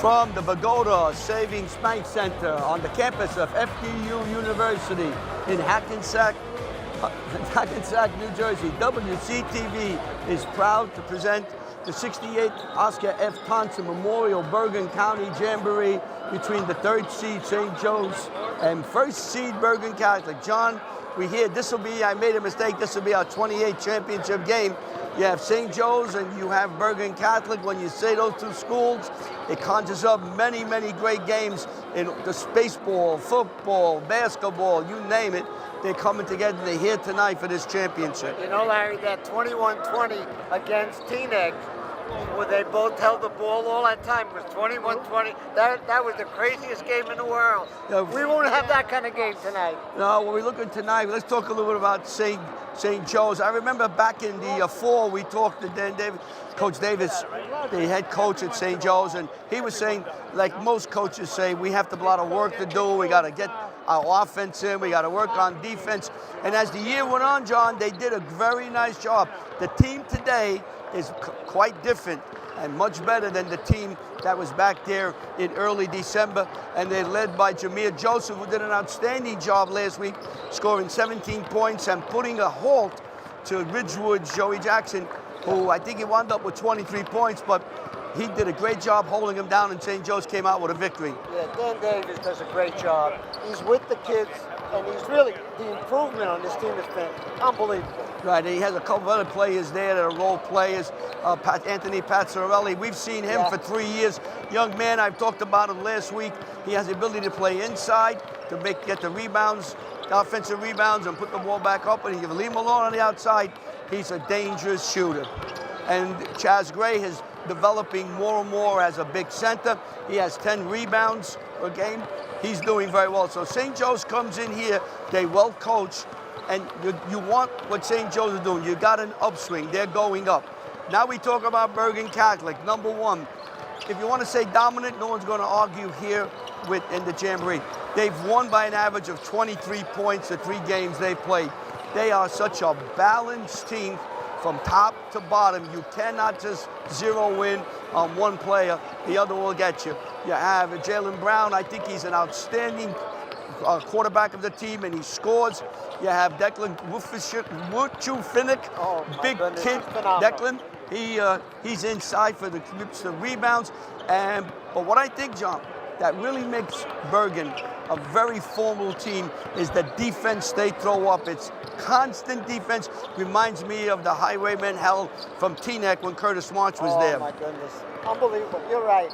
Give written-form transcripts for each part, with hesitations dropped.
From the Pagoda Savings Bank Center on the campus of FDU University in Hackensack, New Jersey, WCTV is proud to present the 68th Oscar F. Thompson Memorial Bergen County Jamboree between the 3rd seed St. Joe's and 1st seed Bergen Catholic. John, we hear this will be, I made a mistake, this will be our 28th championship game. You have St. Joe's and you have Bergen Catholic. When you say those two schools, it conjures up many, many great games in the baseball, football, basketball, you name it. They're coming together. They're here tonight for this championship. You know, Larry, that 21-20 against Teaneck, where they both held the ball all that time, was 21-20. That was the craziest game in the world. We won't have that kind of game tonight. No, when we look at tonight, let's talk a little bit about St. Joe's. I remember back in the fall, we talked to Coach Davis, the head coach at St. Joe's, and he was saying, like most coaches say, we have a lot of work to do. We got to get our offense in. We got to work on defense. And as the year went on, John, they did a very nice job. The team today is quite different and much better than the team that was back there in early December. And they're led by Jameer Joseph, who did an outstanding job last week, scoring 17 points and putting a halt to Ridgewood's Joey Jackson, who I think he wound up with 23 points, but he did a great job holding him down, and St. Joe's came out with a victory. Yeah, Dan Davis does a great job. He's with the kids, and he's really, the improvement on this team has been unbelievable. Right, and he has a couple of other players there that are role players. Anthony Pazzarelli, we've seen him for 3 years. Young man, I've talked about him last week. He has the ability to play inside, to get the rebounds, the offensive rebounds, and put the ball back up. And if you leave him alone on the outside, he's a dangerous shooter. And Chaz Gray is developing more and more as a big center. He has 10 rebounds a game. He's doing very well. So St. Joe's comes in here, they well coached, and you want what St. Joe's is doing. You got an upswing, they're going up. Now we talk about Bergen Catholic, number one. If you want to say dominant, no one's going to argue here in the Jamboree. They've won by an average of 23 points the 3 games they've played. They are such a balanced team from top to bottom. You cannot just zero in on one player. The other will get you. You have Jalen Brown. I think he's an outstanding quarterback of the team, and he scores. You have Declan Wuchu-Finnick, big kid. Declan, he's inside for the rebounds. But what I think, John, that really makes Bergen a very formal team is the defense they throw up. It's constant defense. Reminds me of the Highwaymen hell from Teaneck when Curtis March was there. Oh, my goodness. Unbelievable. You're right.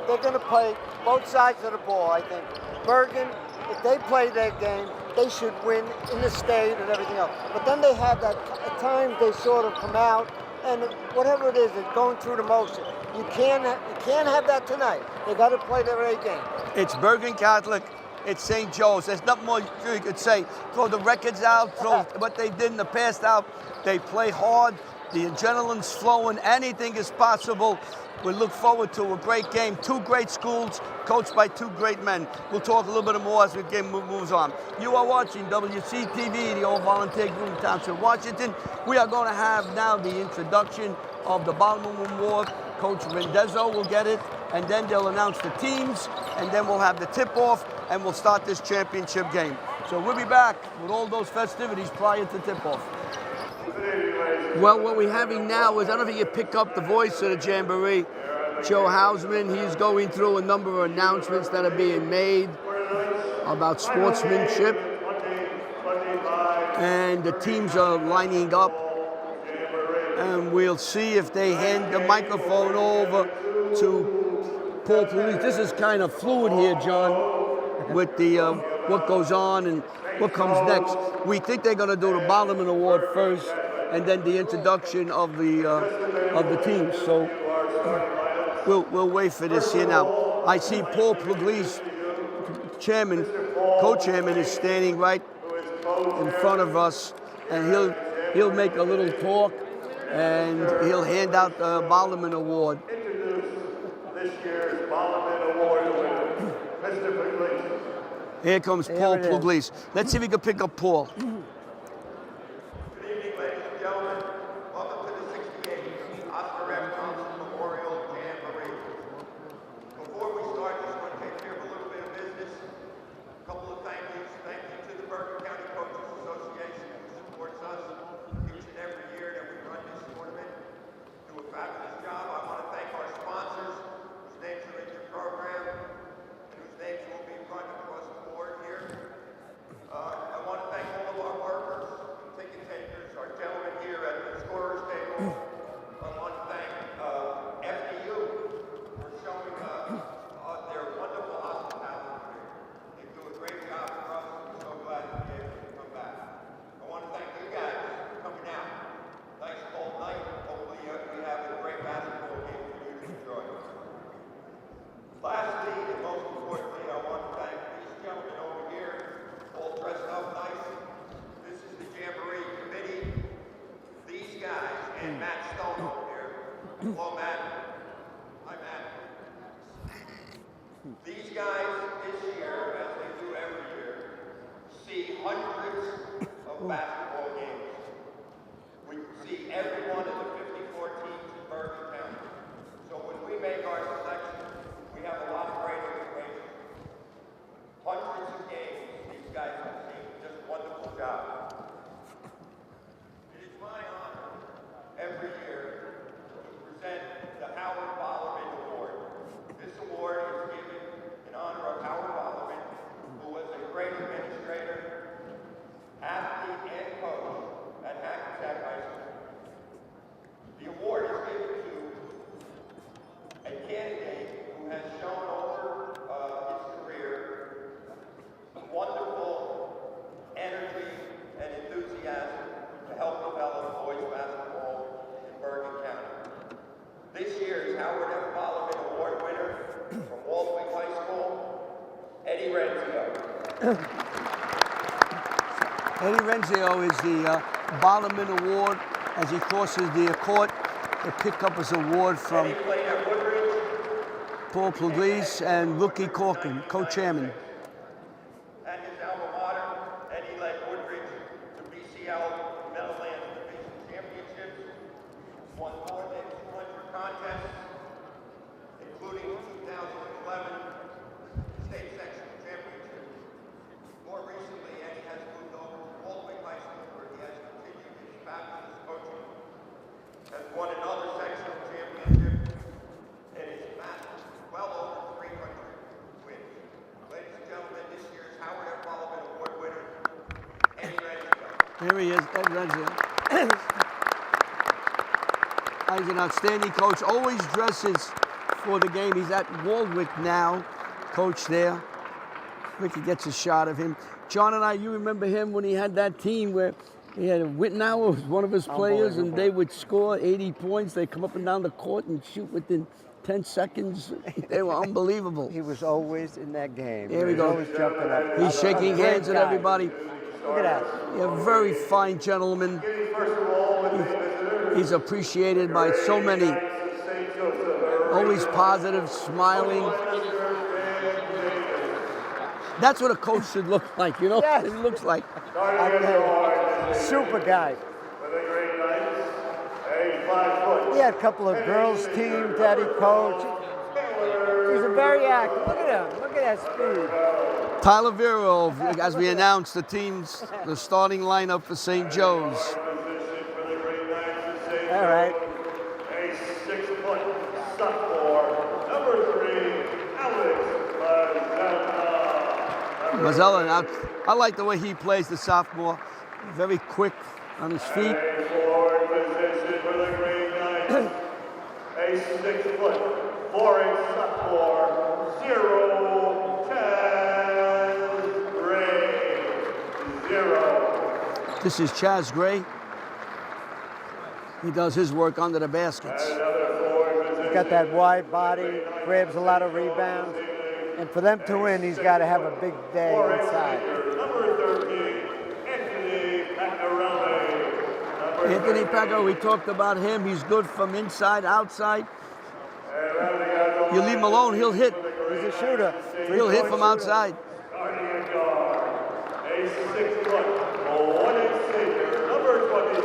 They're going to play both sides of the ball, I think. Bergen, if they play their game, they should win in the state and everything else. But then they have that, at times they sort of come out, and whatever it is, it's going through the motion. You can't have that tonight. They got to play their A game. It's Bergen Catholic. It's St. Joe's. There's nothing more you could say. Throw the records out, throw what they did in the past out. They play hard. The adrenaline's flowing. Anything is possible. We look forward to a great game. 2 great schools, coached by 2 great men. We'll talk a little bit more as the game moves on. You are watching WCTV, the all-volunteer group in Township, Washington. We are going to have now the introduction of the Balloon Award. Coach Rendezzo will get it, and then they'll announce the teams, and then we'll have the tip-off, and we'll start this championship game. So we'll be back with all those festivities prior to tip-off. Well, what we're having now is, I don't know if you pick up the voice of the Jamboree, Joe Hausman. He's going through a number of announcements that are being made about sportsmanship. And the teams are lining up. And we'll see if they hand the microphone over to Paul Police. This is kind of fluid here, John, with the what goes on and what comes next. We think they're going to do the Balloon Award first, and then the introduction of the teams. So we'll wait for this here now. I see Paul Pugliese, chairman, co-chairman, is standing right in front of us, and he'll make a little talk, and he'll hand out the Balloon Award. This year's Balloon Award winner, Mr. Pugliese. Here comes Paul Pugliese. Let's see if we can pick up Paul. Good evening, ladies and gentlemen. Welcome to the 68th Oscar F. Thompson Memorial Jamboree. Before we Eddie Renzio is the Ballerman Award as he crosses the court. They pick up his award from Paul Pugliese and Rookie Corcoran, co-chairman. At his alma mater, Eddie led Woodbridge to BCL Meadowlands Division Championships, won more than 200 contests, including 2011 State Sectional Championship. More recently, Eddie has moved over to Baldwin High School, where he has continued his fabulous coaching, has won another sectional championship, and is amassed well over 300 wins. Ladies and gentlemen, this year's Howard F. Ballerman Award winner, Eddie Renzio. Here he is, Ed Renzio. He's an outstanding coach, always dresses for the game. He's at Waldwick now, coach there. Ricky gets a shot of him. John and I, you remember him when he had that team where he had Wittenauer was one of his players, and they would score 80 points. They'd come up and down the court and shoot within 10 seconds. They were unbelievable. He was always in that game. Here we go. Always jumping up. He's shaking hands with everybody. Look at that. Yeah, very fine gentleman. He's appreciated by so many. Always positive, smiling. That's what a coach should look like, you know? Yes. It looks like. Super guy. He had a couple of girls' teams that he coached. He's a very active. Look at him. Look at that speed. Tyler Vero, as we announced the teams, the starting lineup for St. Joe's. All right. A 6-foot sophomore, number 3, Alex Mazzella, now, I like the way he plays the sophomore. Very quick on his feet. forward position for the Green Knights. A 6-foot, 4-inch sophomore, 0, 10, Gray, 0. This is Chaz Gray. He does his work under the baskets. He's got that wide body, grabs a lot of rebounds. And for them to win, he's got to have a big day inside. Number 13, Anthony Pacarone. Anthony Paco, we talked about him. He's good from inside, outside. You leave him alone, he'll hit. He's a shooter. He'll hit from outside. Starting at guard, a 6-foot, 1-inch senior, number 23,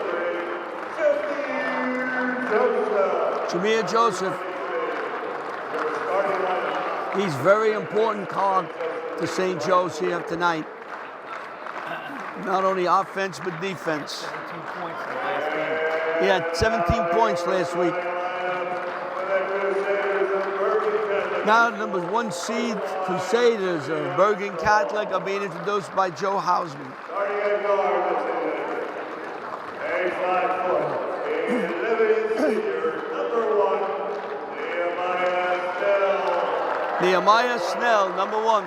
Jameer Jameer Joseph. Joseph. Starting lineup. He's very important cog to St. Joe's here tonight. Not only offense, but defense. 17 points in the last game. He had 17 points last week. Now, number 1 seed Crusaders of Bergen Catholic are being introduced by Joe Hausman. Starting at guard, a 5-foot, 11-inch senior, number 1, Nehemiah Snell, number 1.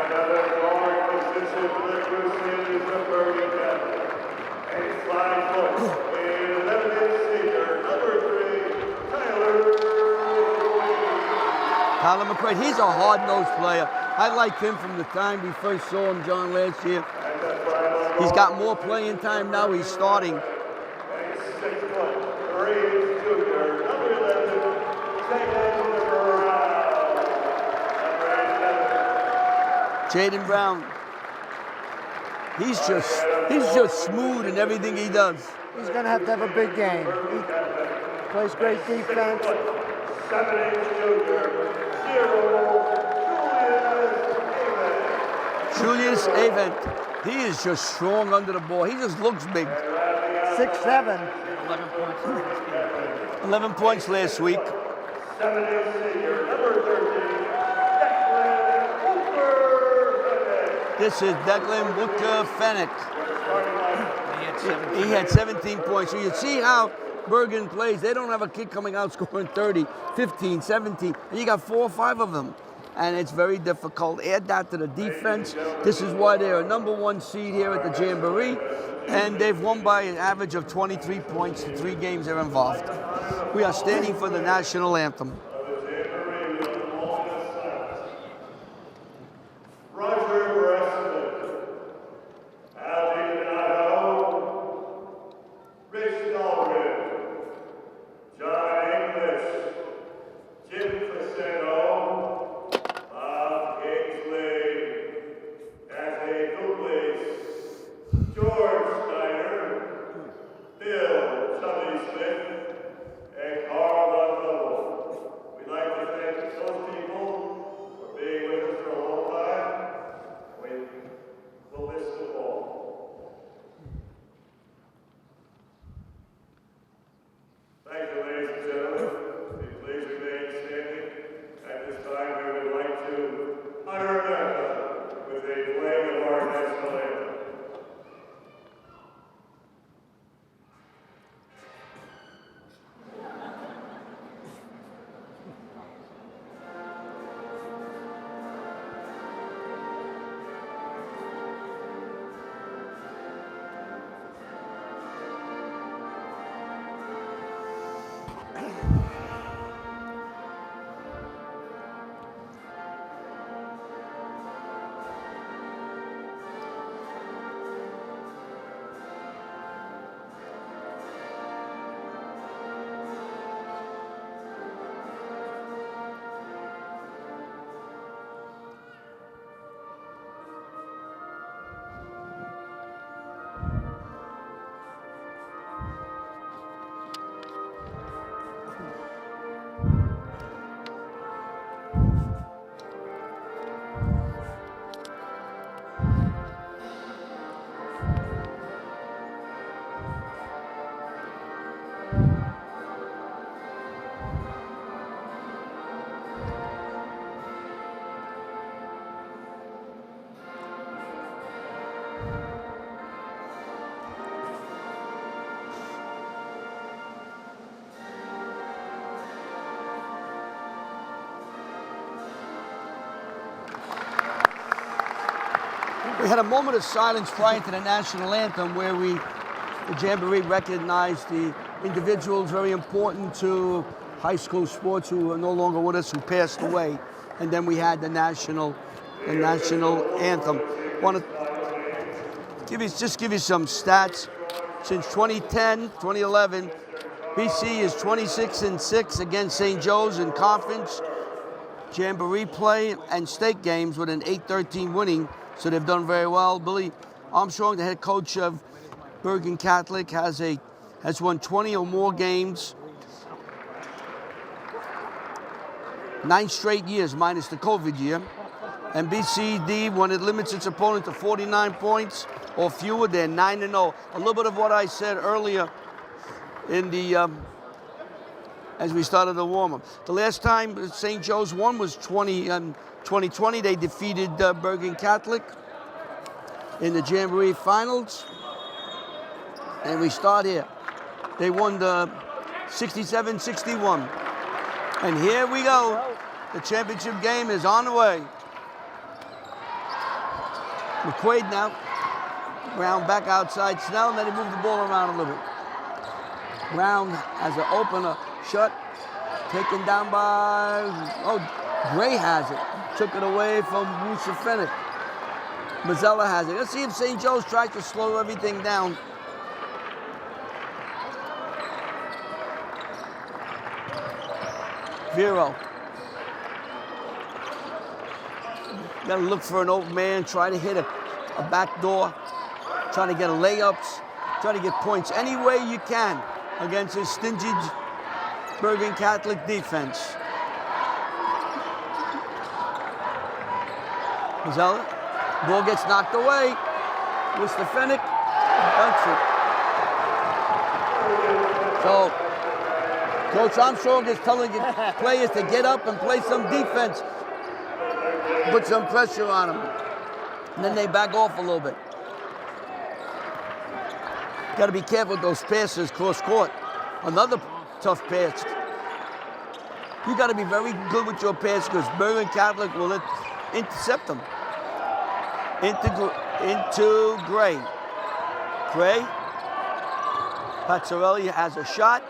Another guard position for the Crusaders of Bergen Catholic. A 5-foot, 11-inch senior, number 3, Tyler McCray, he's a hard-nosed player. I liked him from the time we first saw him, John, last year. He's got more playing time now. He's starting. A 6-foot, 3-inch junior, number 11, Jaden Brown. He's just smooth in everything he does. He's going to have a big game. He plays great defense. 7-inch junior, 0, Julius Avent. He is just strong under the ball. He just looks big. 6'7". 11 points in this game. 11 points last week. 7-inch senior, number 13, Declan Hooper. This is Declan Booker Fennec. He had 17 points. So you see how Bergen plays. They don't have a kid coming out scoring 30, 15, 17. And you got 4 or 5 of them. And it's very difficult. Add that to the defense. This is why they're a number 1 seed here at the Jamboree. And they've won by an average of 23 points in 3 games they're involved. We are standing for the national anthem. We had a moment of silence prior to the national anthem where the Jamboree recognized the individuals very important to high school sports who are no longer with us, who passed away. And then we had the national anthem. Want to give you some stats. Since 2010, 2011, BC is 26-6 against St. Joe's in conference, Jamboree play, and state games with an 8-13 winning. So they've done very well. Billy Armstrong, the head coach of Bergen Catholic, has won 20 or more games, 9 straight years minus the COVID year. And BCD, when it limits its opponent to 49 points or fewer, they're 9-0. A little bit of what I said earlier in the as we started the warm-up. The last time St. Joe's won was 2020. They defeated Bergen Catholic in the Jamboree finals. And we start here. They won the 67-61. And here we go. The championship game is on the way. McQuaid now. Brown back outside Snell, and then he moved the ball around a little bit. Brown has an opener shut. Taken down by, Gray has it. Took it away from Wusa-Fennick. Mazzella has it. Let's see if St. Joe's tries to slow everything down. Vero. Got to look for an open man, try to hit a back door, trying to get layups, trying to get points any way you can against this stingy Bergen Catholic defense. Mazzella, ball gets knocked away. Wusa-Fennick dunks it. So, Coach Armstrong is telling players to get up and play some defense. Put some pressure on them. And then they back off a little bit. Got to be careful with those passes cross court. Another tough pass. You got to be very good with your pass because Bergen Catholic will intercept them. Into Gray. Gray. Pazzarelli has a shot.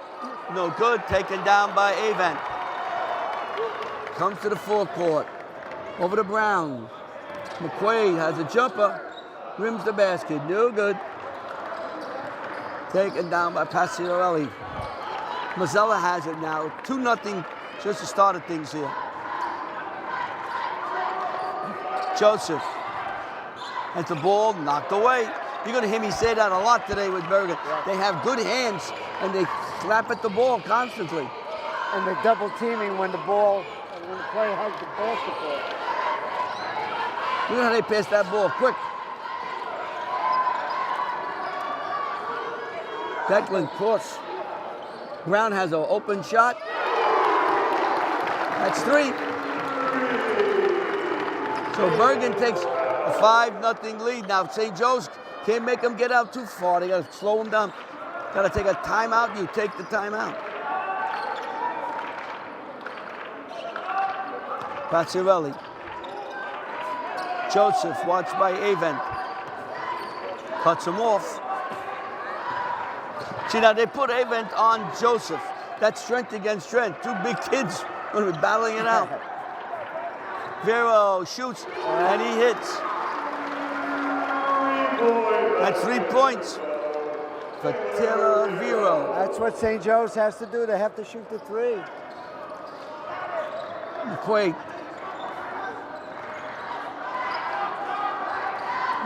No good. Taken down by Avent. Comes to the forecourt. Over to Brown. McQuaid has a jumper. Rims the basket. No good. Taken down by Pazzarelli. Mazzella has it now. 2-0. Just the start of things here. Joseph. And the ball knocked away. You're going to hear me say that a lot today with Bergen. Yeah. They have good hands, and they slap at the ball constantly. And they're double teaming when the player has the basketball. Look at how they pass that ball quick. Declan cross. Brown has an open shot. That's 3. So Bergen takes a 5-0 lead. Now St. Joe's can't make them get out too far. They got to slow them down. Got to take a timeout. You take the timeout. Pazzarelli. Joseph, watched by Avent. Cuts him off. See, now they put Avent on Joseph. That's strength against strength. Two big kids going to be battling it out. Vero shoots, and he hits. That's 3 points for Taylor Vero. That's what St. Joe's has to do. They have to shoot the three. McQuaid.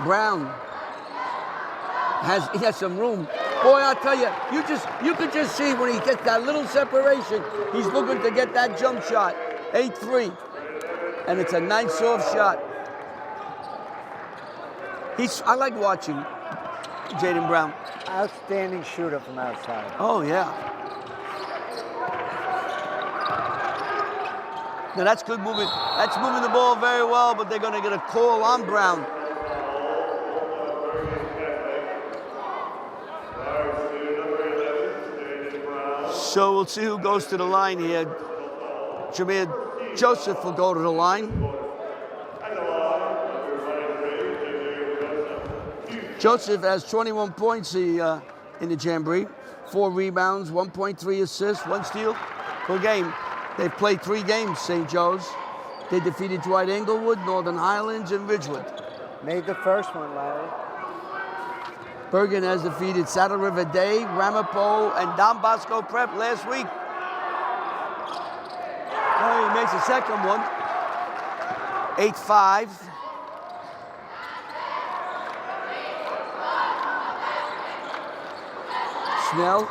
Brown he has some room. Boy, I'll tell you, you could just see when he gets that little separation, he's looking to get that jump shot. 8-3. And it's a nice soft shot. I like watching Jaden Brown. Outstanding shooter from outside. Oh, yeah. Now that's good movement. That's moving the ball very well, but they're going to get a call on Brown. So we'll see who goes to the line here. Jameer Joseph will go to the line. Joseph has 21 points in the Jamboree, 4 rebounds, 1.3 assists, 1 steal per game. They've played 3 games, St. Joe's. They defeated Dwight Englewood, Northern Highlands, and Ridgewood. Made the first one, Larry. Bergen has defeated Saddle River Day, Ramapo, and Don Bosco Prep last week. Oh, he makes the second one. 8-5. Snell.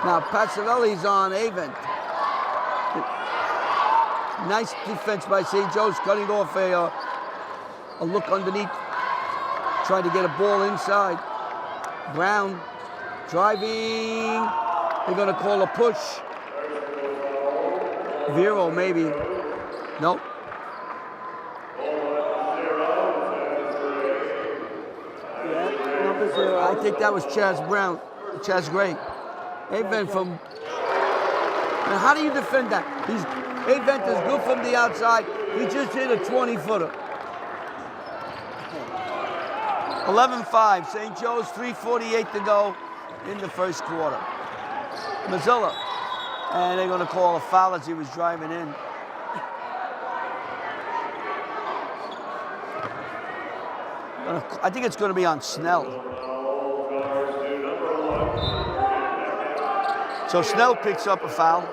Now Pazzarelli's on Avent. Nice defense by St. Joe's, cutting off a look underneath, trying to get a ball inside. Brown driving. They're going to call a push. Vero, maybe. Nope. Yeah, number 0. I think that was Chaz Gray. Avent from. Now, how do you defend that? Avent is good from the outside. He just hit a 20-footer. 11-5. St. Joe's, 3:48 to go in the first quarter. Mazzilla. And they're going to call a foul as he was driving in. I think it's going to be on Snell. So Snell picks up a foul.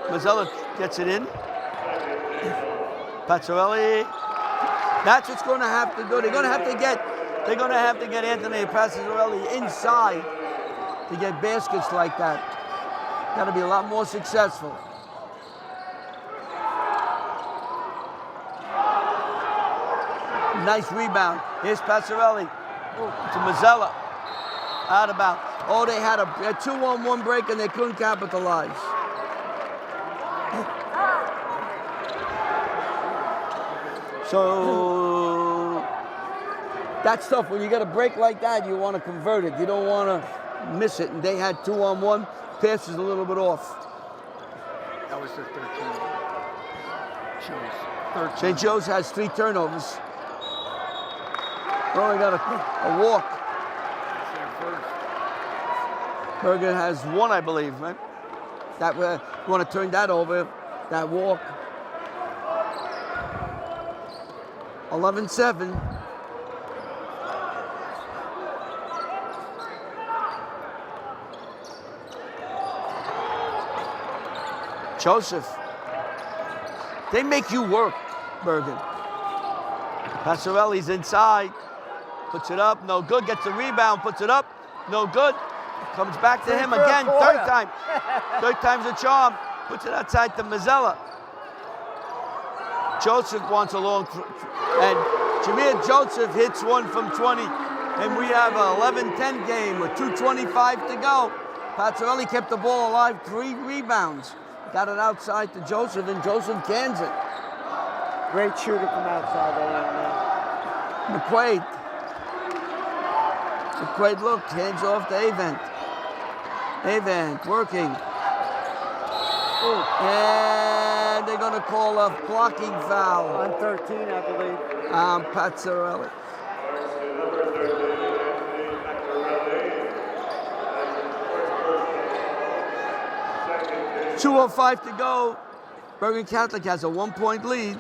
Mazzella gets it in. Pazzarelli. That's what's going to have to do. They're going to have to get Anthony Pazzarelli inside to get baskets like that. Got to be a lot more successful. Nice rebound. Here's Pazzarelli to Mazzella. Out of bounds. Oh, they had a 2-on-1 break and they couldn't capitalize. So that's tough. When you get a break like that, you want to convert it. You don't want to miss it. And they had 2-on-1. Passes a little bit off. That was the 13. St. Joe's has 3 turnovers. Oh, he got a walk. Bergen has 1, I believe, right? That you want to turn that over, that walk. 11-7. Joseph. They make you work, Bergen. Pazzarelli's inside. Puts it up, no good. Gets the rebound, puts it up, no good. Comes back to him again, third time. Third time's a charm. Puts it outside to Mazzella. Joseph wants a long, and Jameer Joseph hits one from 20. And we have an 11-10 game with 2:25 to go. Pazzarelli kept the ball alive, 3 rebounds. Got it outside to Joseph, and Joseph cans it. Great shooter from outside there. McQuaid. McQuaid looked, hands off to Avent. Avent working. Ooh. And they're going to call a blocking foul. On 13, I believe. 2:05 to go. Bergen Catholic has a 1-point lead.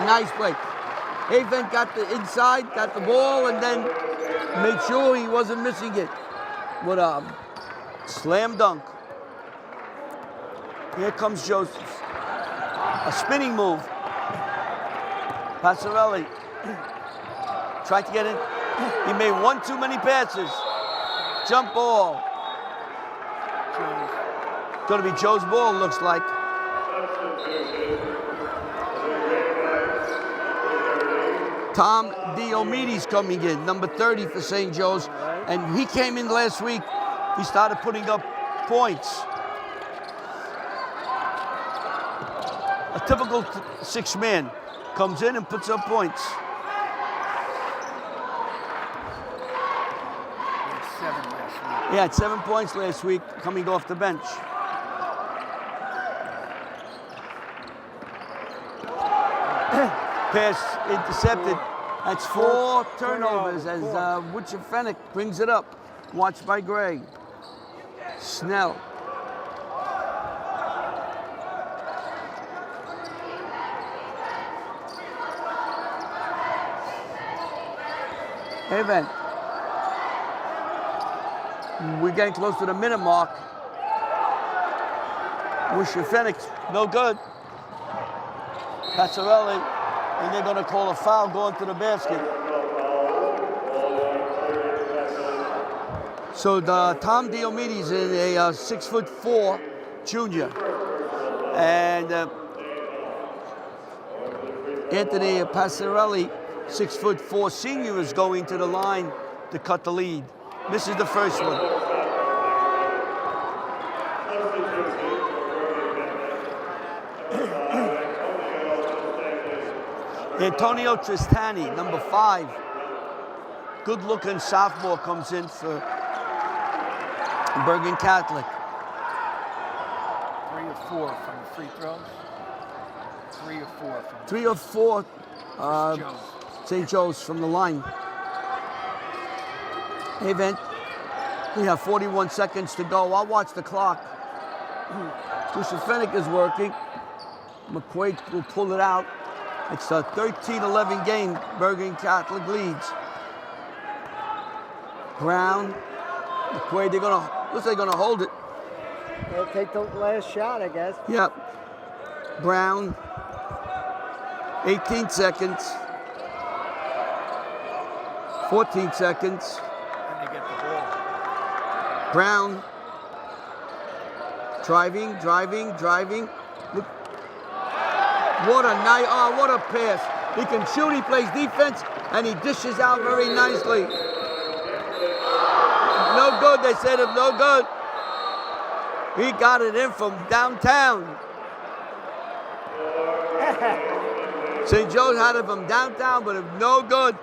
Nice play. Haven got the inside, got the ball, and then made sure he wasn't missing it. What a slam dunk. Here comes Joseph. A spinning move. Passarelli tried to get in. He made one too many passes. Jump ball. Going to be Joe's ball, looks like. Tom Diomedes coming in, number 30 for St. Joe's. And he came in last week. He started putting up points. A typical six-man comes in and puts up points. He had 7 points last week coming off the bench. Pass intercepted. That's 4 turnovers as Witcher Fennick brings it up. Watched by Gray. Snell. Haven. We're getting close to the minute mark. Witcher Fennick, no good. Passarelli, and they're going to call a foul going to the basket. So Tom Diomedes is a 6'4" junior, and Anthony Passarelli, 6'4" senior, is going to the line to cut the lead. This is the first one. Antonio Tristani, number 5. Good-looking sophomore comes in for Bergen Catholic. 3 or 4 from the free throws. 3 or 4 from 3 or 4 Joe's. St. Joe's from the line. Event. We have 41 seconds to go. I'll watch the clock. Witcher Fennick is working. McQuaid will pull it out. It's a 13-11 game. Bergen Catholic leads. Brown, McQuaid, looks like they're gonna hold it. They'll take the last shot, I guess. Yep. Brown, 18 seconds. 14 seconds. And they get the ball. Brown, driving. Look. What a night, what a pass. He can shoot, he plays defense, and he dishes out very nicely. No good, they said him, no good. He got it in from downtown. St. Joe's had it from downtown, but no good.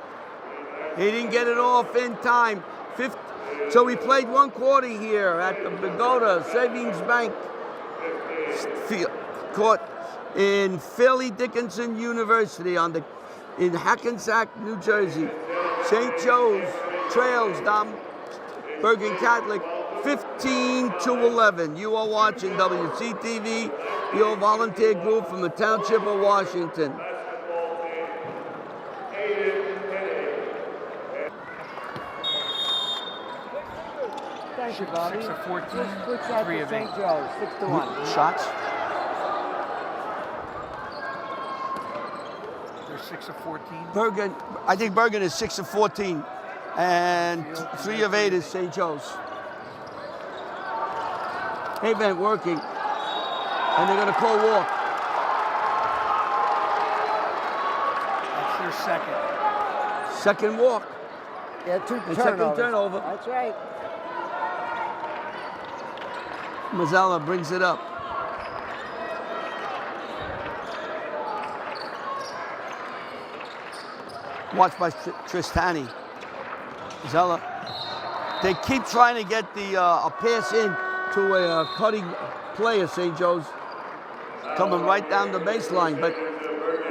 He didn't get it off in time. So we played 1 quarter here at the Pagoda Savings Bank court in Fairleigh Dickinson University in Hackensack, New Jersey. St. Joe's trails Bergen Catholic 15-11. You are watching WCTV, your volunteer group from the Township of Washington. Thank you, Bobby. 6 of 14, Switch that 3 to of St. 8. Joe's, 6-1. Shots? They're 6 of 14. Bergen, I think Bergen is 6 of 14, and 3 of 8 is St. Joe's. Haven working, and they're going to call walk. That's their second. Second walk. Yeah, 2 And turnovers. second turnover. That's right. Mazzella brings it up. Watched by Tristani. Mazzella. They keep trying to get a pass in to a cutting player, St. Joe's, coming right down the baseline, but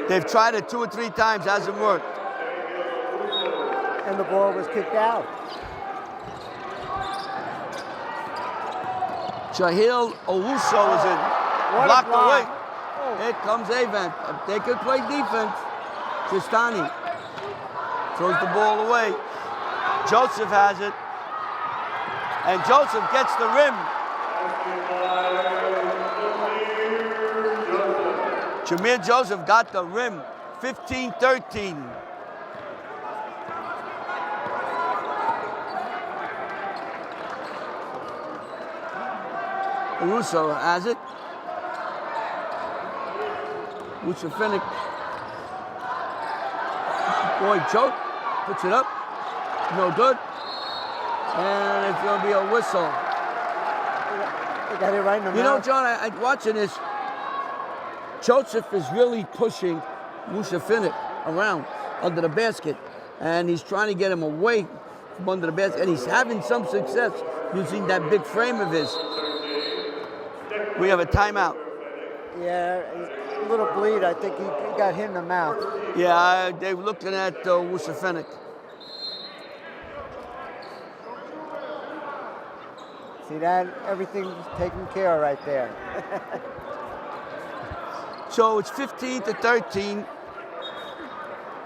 they've tried it 2 or 3 times, hasn't worked. And the ball was kicked out. Shahil Owusu is in. What a Blocked block. away. Here comes Avent. They could play defense. Tristani throws the ball away. Joseph has it. And Joseph gets the rim. Jameer Joseph got the rim. 15-13. Russo has it. Wucefinnik. Boy, choke. Puts it up. No good. And it's going to be a whistle. They got it right in the You know, mouth. John, I watching this. Joseph is really pushing Wucefinnik around under the basket. And he's trying to get him away from under the basket. And he's having some success using that big frame of his. We have a timeout. Yeah, a little bleed. I think he got hit in the mouth. Yeah, they're looking at Wucefinnik. See that? Everything's taken care of right there. So it's 15-13.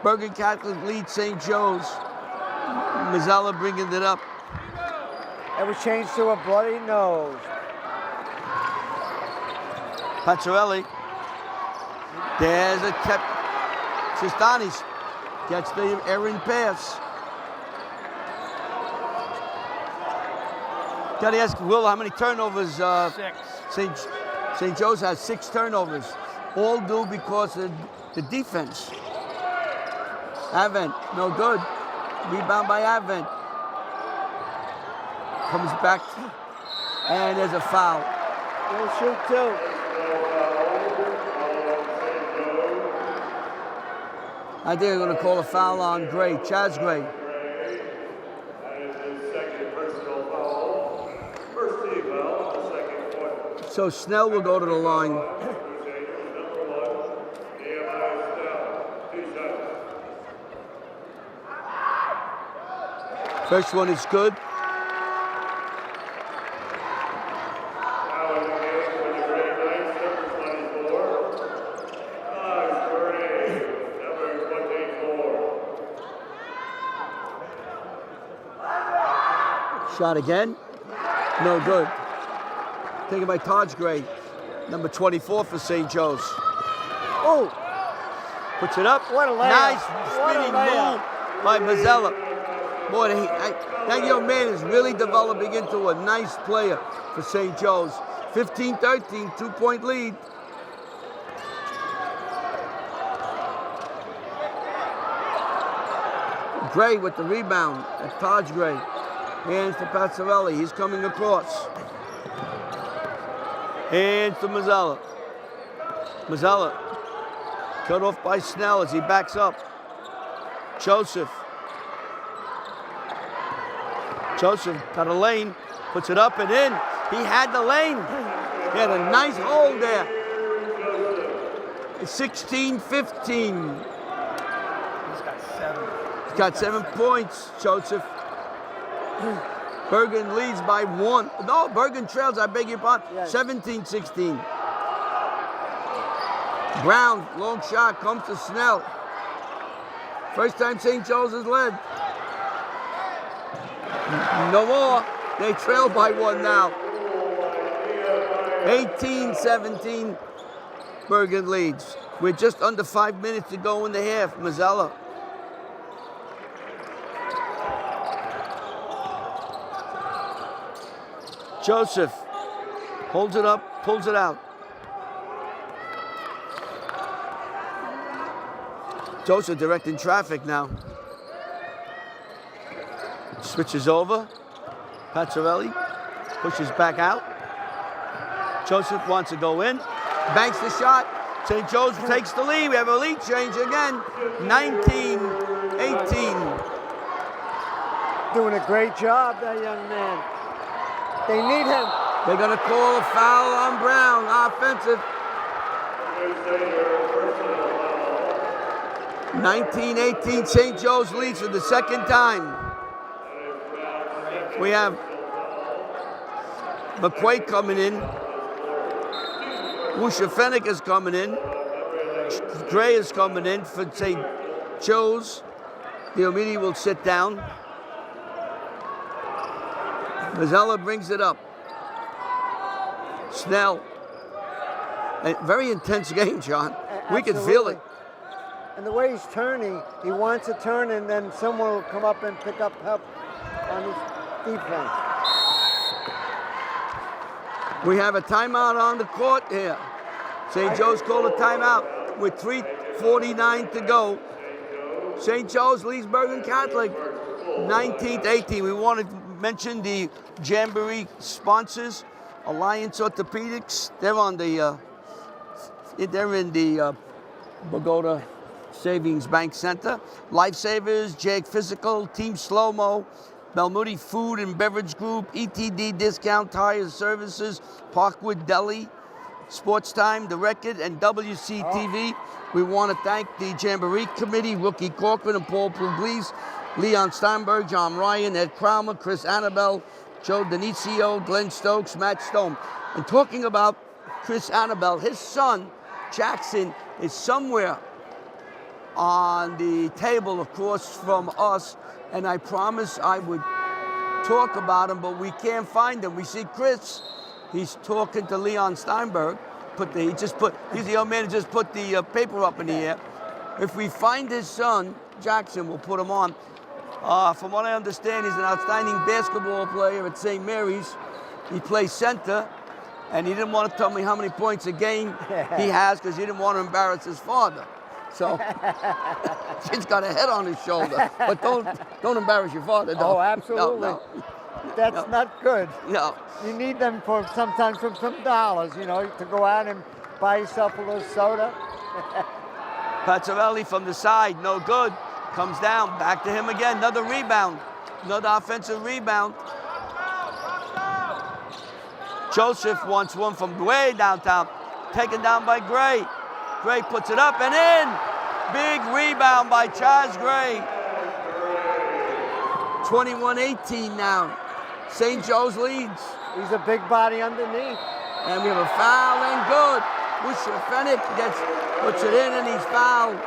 Bergen Catholic leads St. Joe's. Mazzella bringing it up. It was changed to a bloody nose. Pazzarelli. There's a kept. Sistanis gets the errant pass. Gotta ask Will, how many turnovers? 6. St. Joe's has 6 turnovers. All due because of the defense. Avent, no good. Rebound by Avent. Comes back, and there's a foul. He'll shoot too. I think they're going to call a foul on Gray, Chaz Gray. That is his second personal foul. First team foul on the second quarter. So Snell will go to the line. Crusaders, number 1, Nehemiah Snell, 2 shots. First one is good. Foul in the game for the Grade Knights, number 24. Five for A, number 24. Shot again. No good. Taken by Taj Gray, number 24 for St. Joe's. Oh, Puts it up. What a layup. Nice What a spinning layup. move by Mazzella. Boy, that young man is really developing into a nice player for St. Joe's. 15-13, 2-point lead. Gray with the rebound. That's Taj Gray. Hands to Pazzarelli. He's coming across. Hands to Mazzella. Mazzella cut off by Snell as he backs up. Joseph. Joseph got a lane, puts it up and in. He had the lane. He had a nice hold there. It's 16-15. He's got 7. He's got 7 points, Joseph. Bergen leads by 1. No, Bergen trails, I beg your pardon. Yes. 17-16. Brown, long shot, comes to Snell. First time St. Joe's has led. No more. They trail by 1 now. 18-17. Bergen leads. We're just under 5 minutes to go in the half. Mazzella. Joseph holds it up, pulls it out. Joseph directing traffic now. Switches over. Pazzarelli pushes back out. Joseph wants to go in. Banks the shot. St. Joe's takes the lead. We have a lead change again. 19-18. doing a great job, that young man. They need him. They're going to call a foul on Brown. Offensive. 19-18. St. Joe's leads for the second time. We have McQuaid coming in. Wusha Fennick is coming in. Gray is coming in for St. Joe's. Diomede will sit down. Mazzella brings it up. Snell. A very intense game, John. We can feel it. And the way he's turning, he wants to turn, and then someone will come up and pick up help on his defense. We have a timeout on the court here. St. Joe's called a timeout with 3:49 to go. St. Joe's leads Bergen Catholic 19-18. We want to mention the Jamboree sponsors. Alliance Orthopedics. They're on the. They're in the Bogota Savings Bank Center. Lifesavers, Jag Physical, Team Slow-Mo, Belmudi Food and Beverage Group, ETD Discount Tire Services, Parkwood Deli, Sports Time, The Record, and WCTV. We want to thank the Jamboree Committee, Rookie Corcoran and Paul Pugliese, Leon Steinberg, John Ryan, Ed Crowmer, Chris Annabelle, Joe Denicio, Glenn Stokes, Matt Stone. And talking about Chris Annabelle, his son, Jackson, is somewhere on the table across from us, and I promised I would talk about him, but we can't find him. We see Chris, he's talking to Leon Steinberg. He's the old man who just put the paper up in the air. If we find his son, Jackson, we'll put him on. From what I understand, he's an outstanding basketball player at St. Mary's. He plays center, and he didn't want to tell me how many points a game he has because he didn't want to embarrass his father. So he's got a head on his shoulder, but don't embarrass your father. Oh, absolutely. No. That's not good. No. You need them for sometimes for some dollars, to go out and buy yourself a little soda. Pazzarelli from the side, no good. Comes down, back to him again. Another rebound, another offensive rebound. Joseph wants one from way downtown, taken down by Gray. Gray puts it up and in. Big rebound by Chaz Gray. 21-18 now. St. Joe's leads. He's a big body underneath. And we have a foul and good. Wusha Fennick puts it in and he's fouled.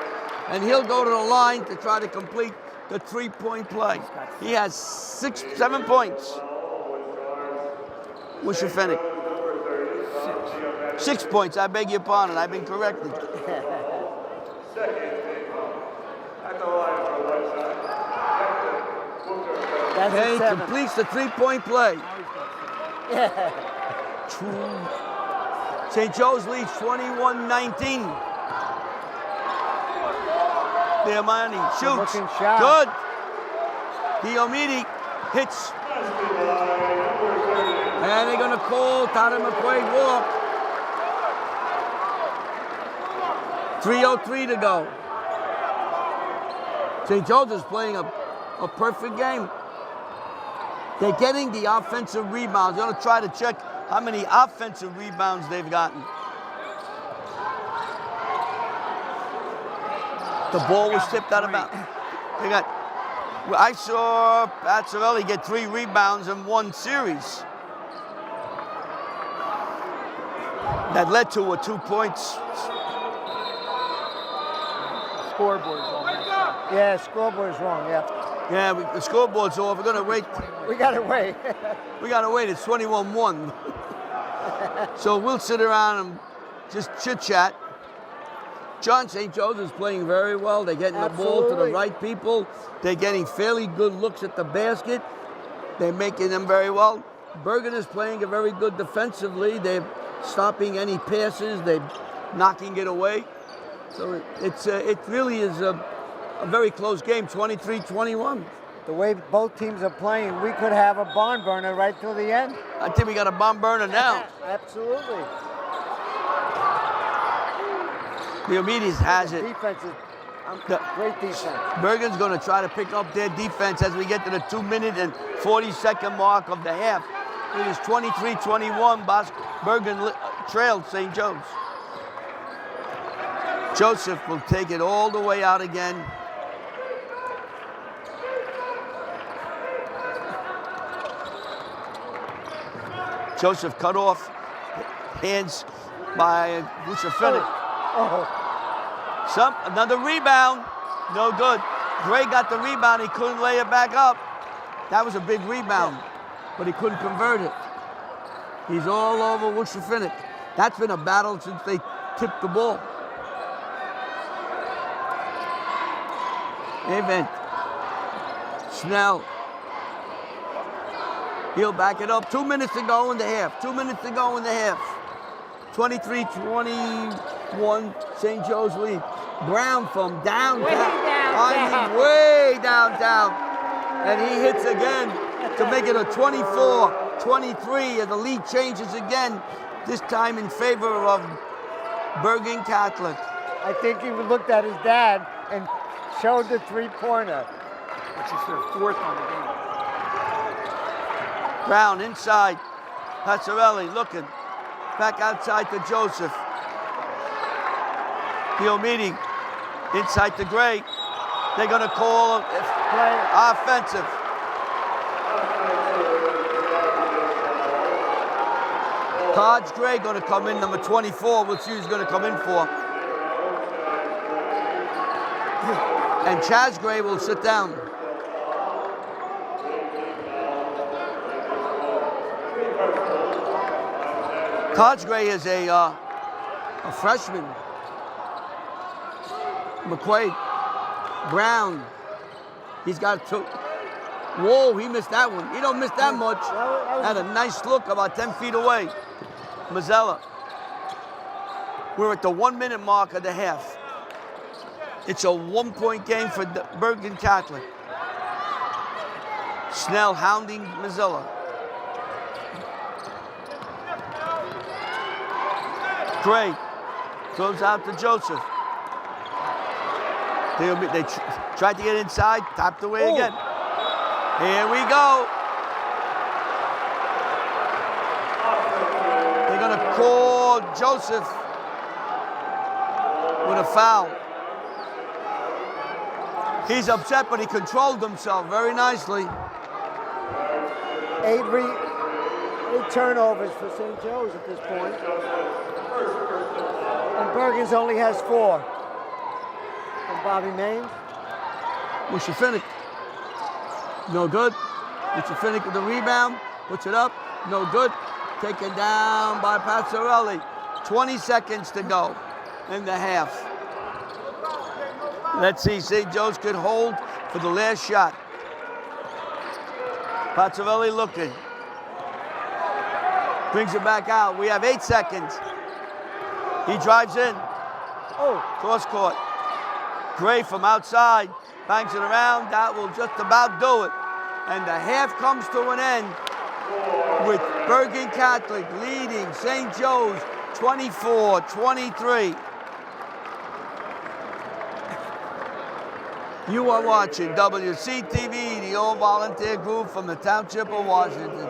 And he'll go to the line to try to complete the three-point play. He has 7 points. Wusha Fennick. 6 points, I beg your pardon, I've been corrected. That's He completes the three-point play. St. Joe's leads 21-19. Diamani shoots. Good. Diomede hits. And they're going to call Tyler McQuaid walk. 3:03 to go. St. Joe's is playing a perfect game. They're getting the offensive rebounds. They're going to try to check how many offensive rebounds they've gotten. The ball was tipped out of bounds. I saw Pazzarelli get 3 rebounds in one series. That led to a 2 points. Scoreboard's on. Yeah, scoreboard's wrong, yeah. Yeah, the scoreboard's off. We're going to wait. We got to wait. We got to wait. It's 21-1. So we'll sit around and just chit-chat. John, St. Joe's is playing very well. They're getting the ball to the right people. They're getting fairly good looks at the basket. They're making them very well. Bergen is playing a very good defensively. They're stopping any passes. They're knocking it away. So it really is a very close game, 23-21. The way both teams are playing, we could have a barn burner right till the end. I think we got a barn burner now. Absolutely. Diomedes has it. Defense is great defense. Bergen's going to try to pick up their defense as we get to the 2-minute and 40-second mark of the half. It is 23-21. Bergen trailed St. Joe's. Joseph will take it all the way out again. Joseph cut off, hands by Wuchefinick. Another rebound, no good. Gray got the rebound, he couldn't lay it back up. That was a big rebound, but he couldn't convert it. He's all over Wuchefinick. That's been a battle since they tipped the ball. Event. Snell. He'll back it up. 2 minutes to go in the half. 2 minutes to go in the half. 23-21, St. Joe's lead. Brown from downtown. Way downtown. And he hits again to make it a 24-23, and the lead changes again, this time in favor of Bergen Catholic. I think he looked at his dad and showed the three-pointer. Which is their 4th on the game. Brown inside. Pazzarelli looking. Back outside to Joseph. Deal meeting. Inside to Gray. They're going to call offensive. Taj Gray going to come in, number 24. We'll see who's going to come in for. And Chaz Gray will sit down. Taj Gray is a freshman. McQuaid. Brown. He's got 2. Whoa, he missed that one. He don't miss that much. Had a nice look about 10 feet away. Mazzella. We're at the 1 minute mark of the half. It's a 1-point game for Bergen Catholic. Snell hounding Mazzella. Gray throws out to Joseph. They tried to get inside, tapped away again. Here we go. They're going to call Joseph with a foul. He's upset, but he controlled himself very nicely. 8 turnovers for St. Joe's at this point. And Bergen's only has 4. From Bobby Maines. Wuchefinick. No good. Wuchefinick with the rebound. Puts it up. No good. Taken down by Pazzarelli. 20 seconds to go in the half. Let's see. St. Joe's could hold for the last shot. Pazzarelli looking. Brings it back out. We have 8 seconds. He drives in. Cross court. Gray from outside. Bangs it around. That will just about do it. And the half comes to an end with Bergen Catholic leading St. Joe's 24-23. You are watching WCTV, the all-volunteer group from the Township of Washington.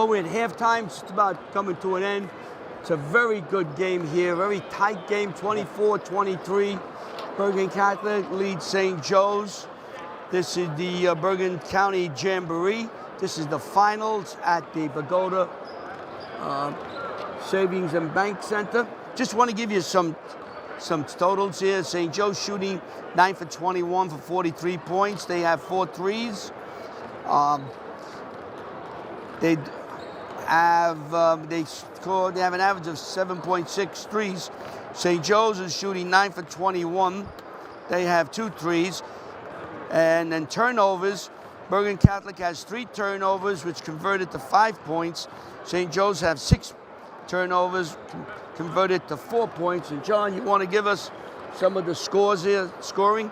So we're at halftime, just about coming to an end. It's a very good game here, very tight game, 24-23. Bergen Catholic leads St. Joe's. This is the Bergen County Jamboree. This is the finals at the Pagoda Savings and Bank Center. Just want to give you some totals here. St. Joe's shooting 9 for 21 for 43 points. They have 4 threes. They have an average of 7.6 threes. St. Joe's is shooting 9 for 21. They have 2 threes. And then turnovers, Bergen Catholic has 3 turnovers, which converted to 5 points. St. Joe's have 6 turnovers, converted to 4 points. And John, you want to give us some of the scores here, scoring?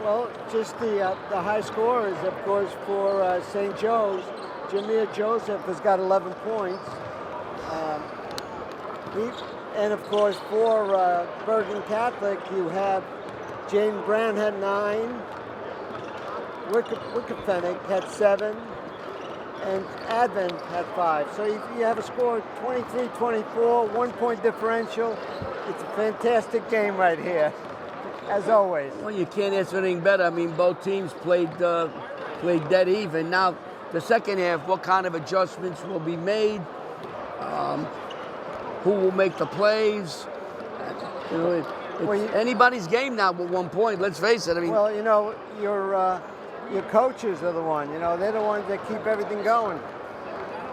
Well, just the high scorers, of course, for St. Joe's. Jameer Joseph has got 11 points. And of course, for Bergen Catholic, you have Jane Brown had 9, Wickefennig had 7, and Advent had 5. So you have a score of 23-24, 1 point differential. It's a fantastic game right here, as always. Well, you can't ask for anything better. I mean, both teams played dead even. Now, the second half, what kind of adjustments will be made? Who will make the plays? You know, it's anybody's game now with 1 point. Let's face it. I mean, well, you know, your coaches are the one. You know, they're the ones that keep everything going.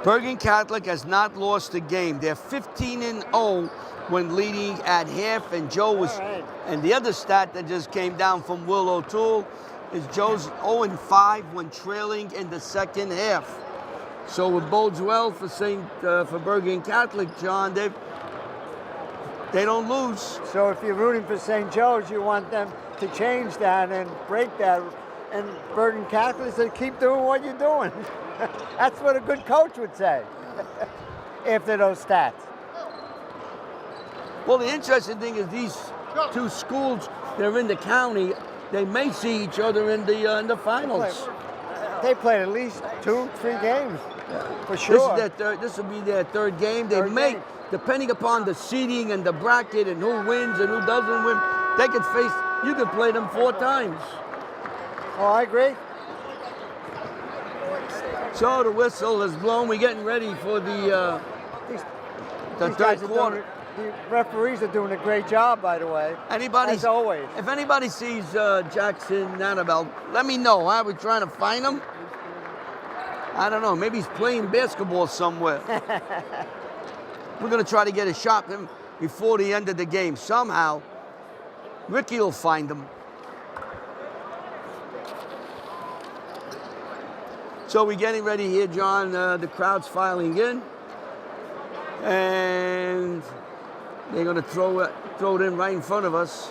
Bergen Catholic has not lost a game. They're 15-0 when leading at half, and Joe was. Right. And the other stat that just came down from Will O'Toole is Joe's 0-5 when trailing in the second half. So it bodes well for for Bergen Catholic, John. They don't lose. So if you're rooting for St. Joe's, you want them to change that and break that. And Bergen Catholic said, keep doing what you're doing. That's what a good coach would say after those stats. Well, the interesting thing is these two schools, they're in the county. They may see each other in the finals. They played at least 2-3 games, for sure. This will be their third game. They may, depending upon the seeding and the bracket and who wins and who doesn't win, they could face. You could play them 4 times. Oh, I agree. So the whistle is blown. We're getting ready for the third quarter. The referees are doing a great job, by the way. As always. If anybody sees Jackson Annabelle, let me know. We're trying to find him. I don't know. Maybe he's playing basketball somewhere. We're going to try to get a shot at him before the end of the game. Somehow, Ricky will find him. So we're getting ready here, John. The crowd's filing in. And they're going to throw it in right in front of us.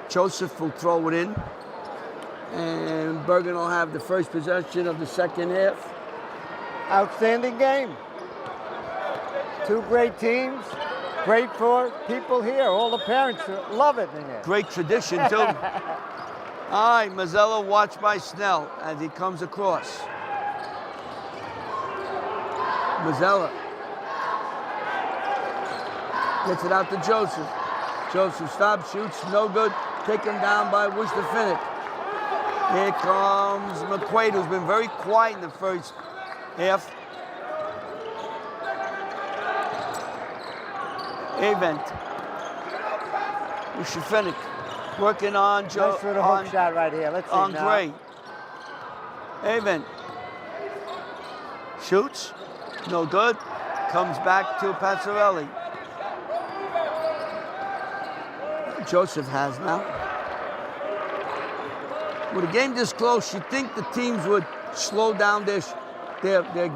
Joseph will throw it in. And Bergen will have the first possession of the second half. Outstanding game. 2 great teams. Great for people here. All the parents love it in here. Great tradition, too. All right, Mazzella watched by Snell as he comes across. Mazzella gets it out to Joseph. Joseph stops, shoots, no good. Taken down by Wickefennig. Here comes McQuaid, who's been very quiet in the first half. Event. Wickefennig working on Joe. Nice little hook shot right here. Let's see on now. Gray. Event. Shoots. No good. Comes back to Pazzarelli. Joseph has now. With a game this close, you'd think the teams would slow down their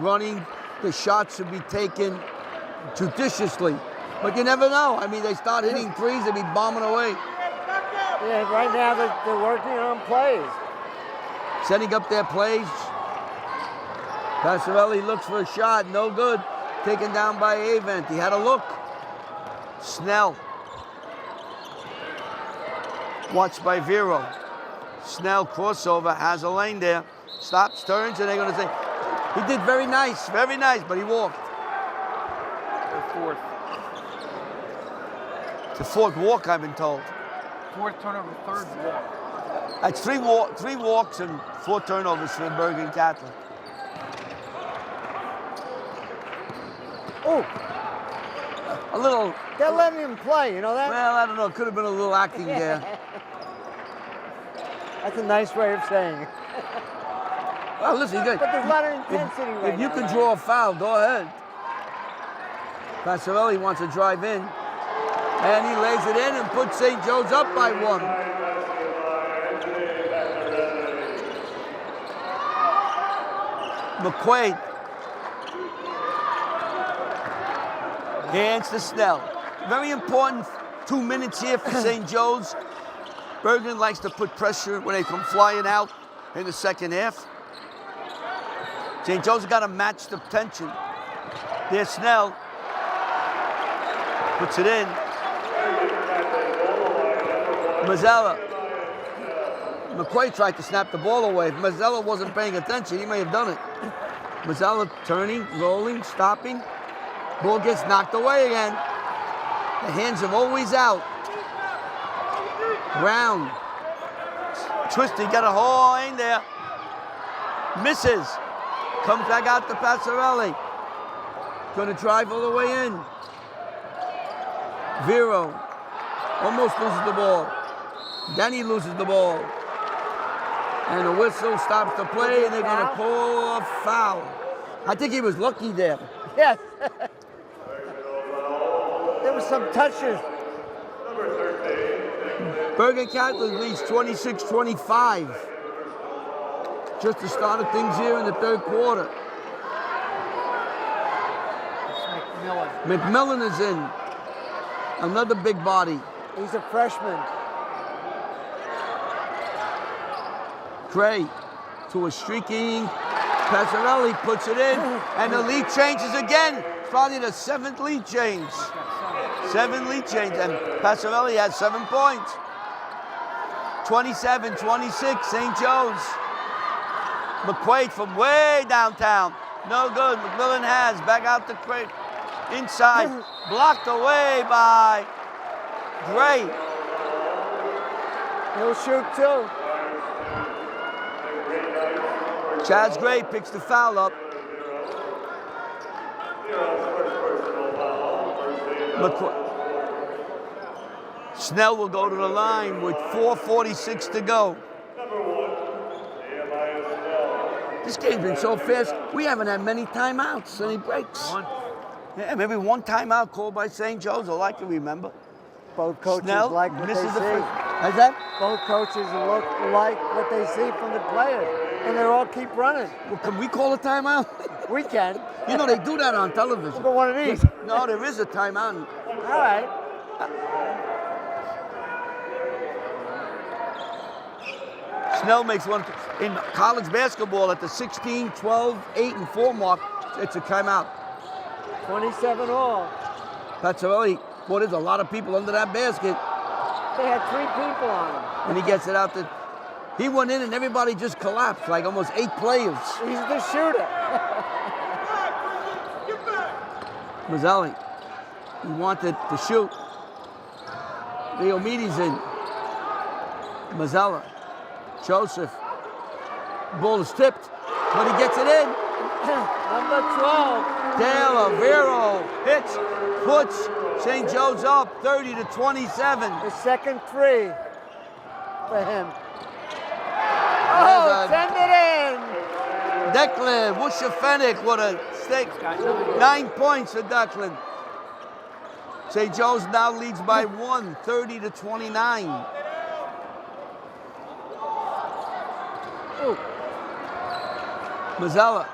running. The shots should be taken judiciously. But you never know. I mean, they start hitting threes, they'll be bombing away. Yeah, right now they're working on plays. Setting up their plays. Pazzarelli looks for a shot, no good. Taken down by Avent. He had a look. Snell. Watched by Vero. Snell crossover, has a lane there. Stops, turns, and they're going to say, He did very nice, but he walked. The fourth. It's the fourth walk, I've been told. Fourth turnover, third walk. That's three walks and 4 turnovers for Bergen Catholic. Oh, A little, they're letting him play, you know that? well, I don't know, could have been a little acting there. That's a nice way of saying it. Well, listen, good. But there's a lot of intensity right If you now, can right? draw a foul, go ahead. Passarelli wants to drive in. And he lays it in and puts St. Joe's up by 1. McQuaid. Hands to Snell. Very important 2 minutes here for St. Joe's. Bergen likes to put pressure when they come flying out in the second half. St. Joe's got to match the tension. There's Snell. Puts it in. Mazzella. McQuaid tried to snap the ball away. If Mazzella wasn't paying attention, he may have done it. Mazzella turning, rolling, stopping. Ball gets knocked away again. The hands are always out. Brown. Twisty got a hole in there. Misses. Comes back out to Passarelli. Gonna drive all the way in. Vero almost loses the ball. Then he loses the ball. And the whistle stops the play, and they're gonna call a foul. I think he was lucky there. Yes. There was some touches. Bergen Catholic leads 26-25. Just the start of things here in the third quarter. It's McMillan. McMillan is in. Another big body. He's a freshman. Gray to a streaking. Passarelli puts it in, and the lead changes again. It's probably the 7th lead change. 7 lead change, and Passarelli has 7 points. 27-26, St. Joe's. McQuaid from way downtown. No good. McMillan has back out the crate. Inside, blocked away by Gray. He'll shoot too. Chaz Gray picks the foul up. Snell will go to the line with 4:46 to go. This game's been so fast. We haven't had many timeouts, any breaks. One. Yeah, maybe one timeout called by St. Joe's, all I can remember. Both coaches Snell like what they misses the see. first. How's that? Both coaches look like what they see from the players, and they all keep running. Well, can we call a timeout? We can. You know, they do that on television. We'll go one of these. No, there is a timeout. All right. Snell makes one. In college basketball, at the 16, 12, 8, and 4 mark, it's a timeout. 27 all. Passarelli, boy, there's a lot of people under that basket. They had 3 people on him. And he gets it out to. He went in and everybody just collapsed, like almost 8 players. He's the shooter. Mazzelli, he wanted to shoot. Leomides in. Mazzella, Joseph. Ball is tipped, but he gets it in. Number 12. Taylor, Vero hits, puts St. Joe's up 30-27. The second 3 for him. There's Oh, send it in. Declan Wushafenik, what a stake. 9 points for Declan. St. Joe's now leads by 1, 30-29. Mazzella.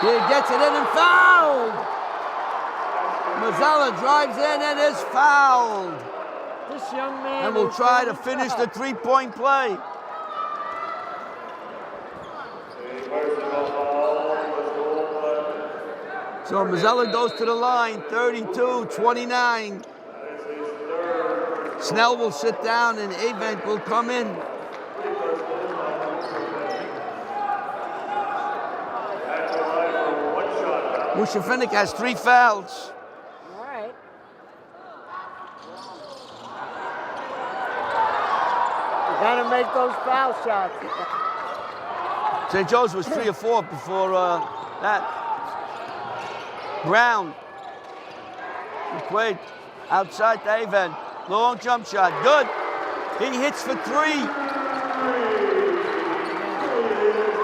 He gets it in and fouled. Mazzella drives in and is fouled. This young man. And will is try to going finish the foul. 3-point play. So Mazzella goes to the line, 32-29. Snell will sit down and Avent will come in. Worcester Finnick has 3 fouls. All right. You gotta make those foul shots. St. Joe's was 3 or 4 before that. Brown. McQuaid outside the A-Van. Long jump shot. Good. He hits for 3.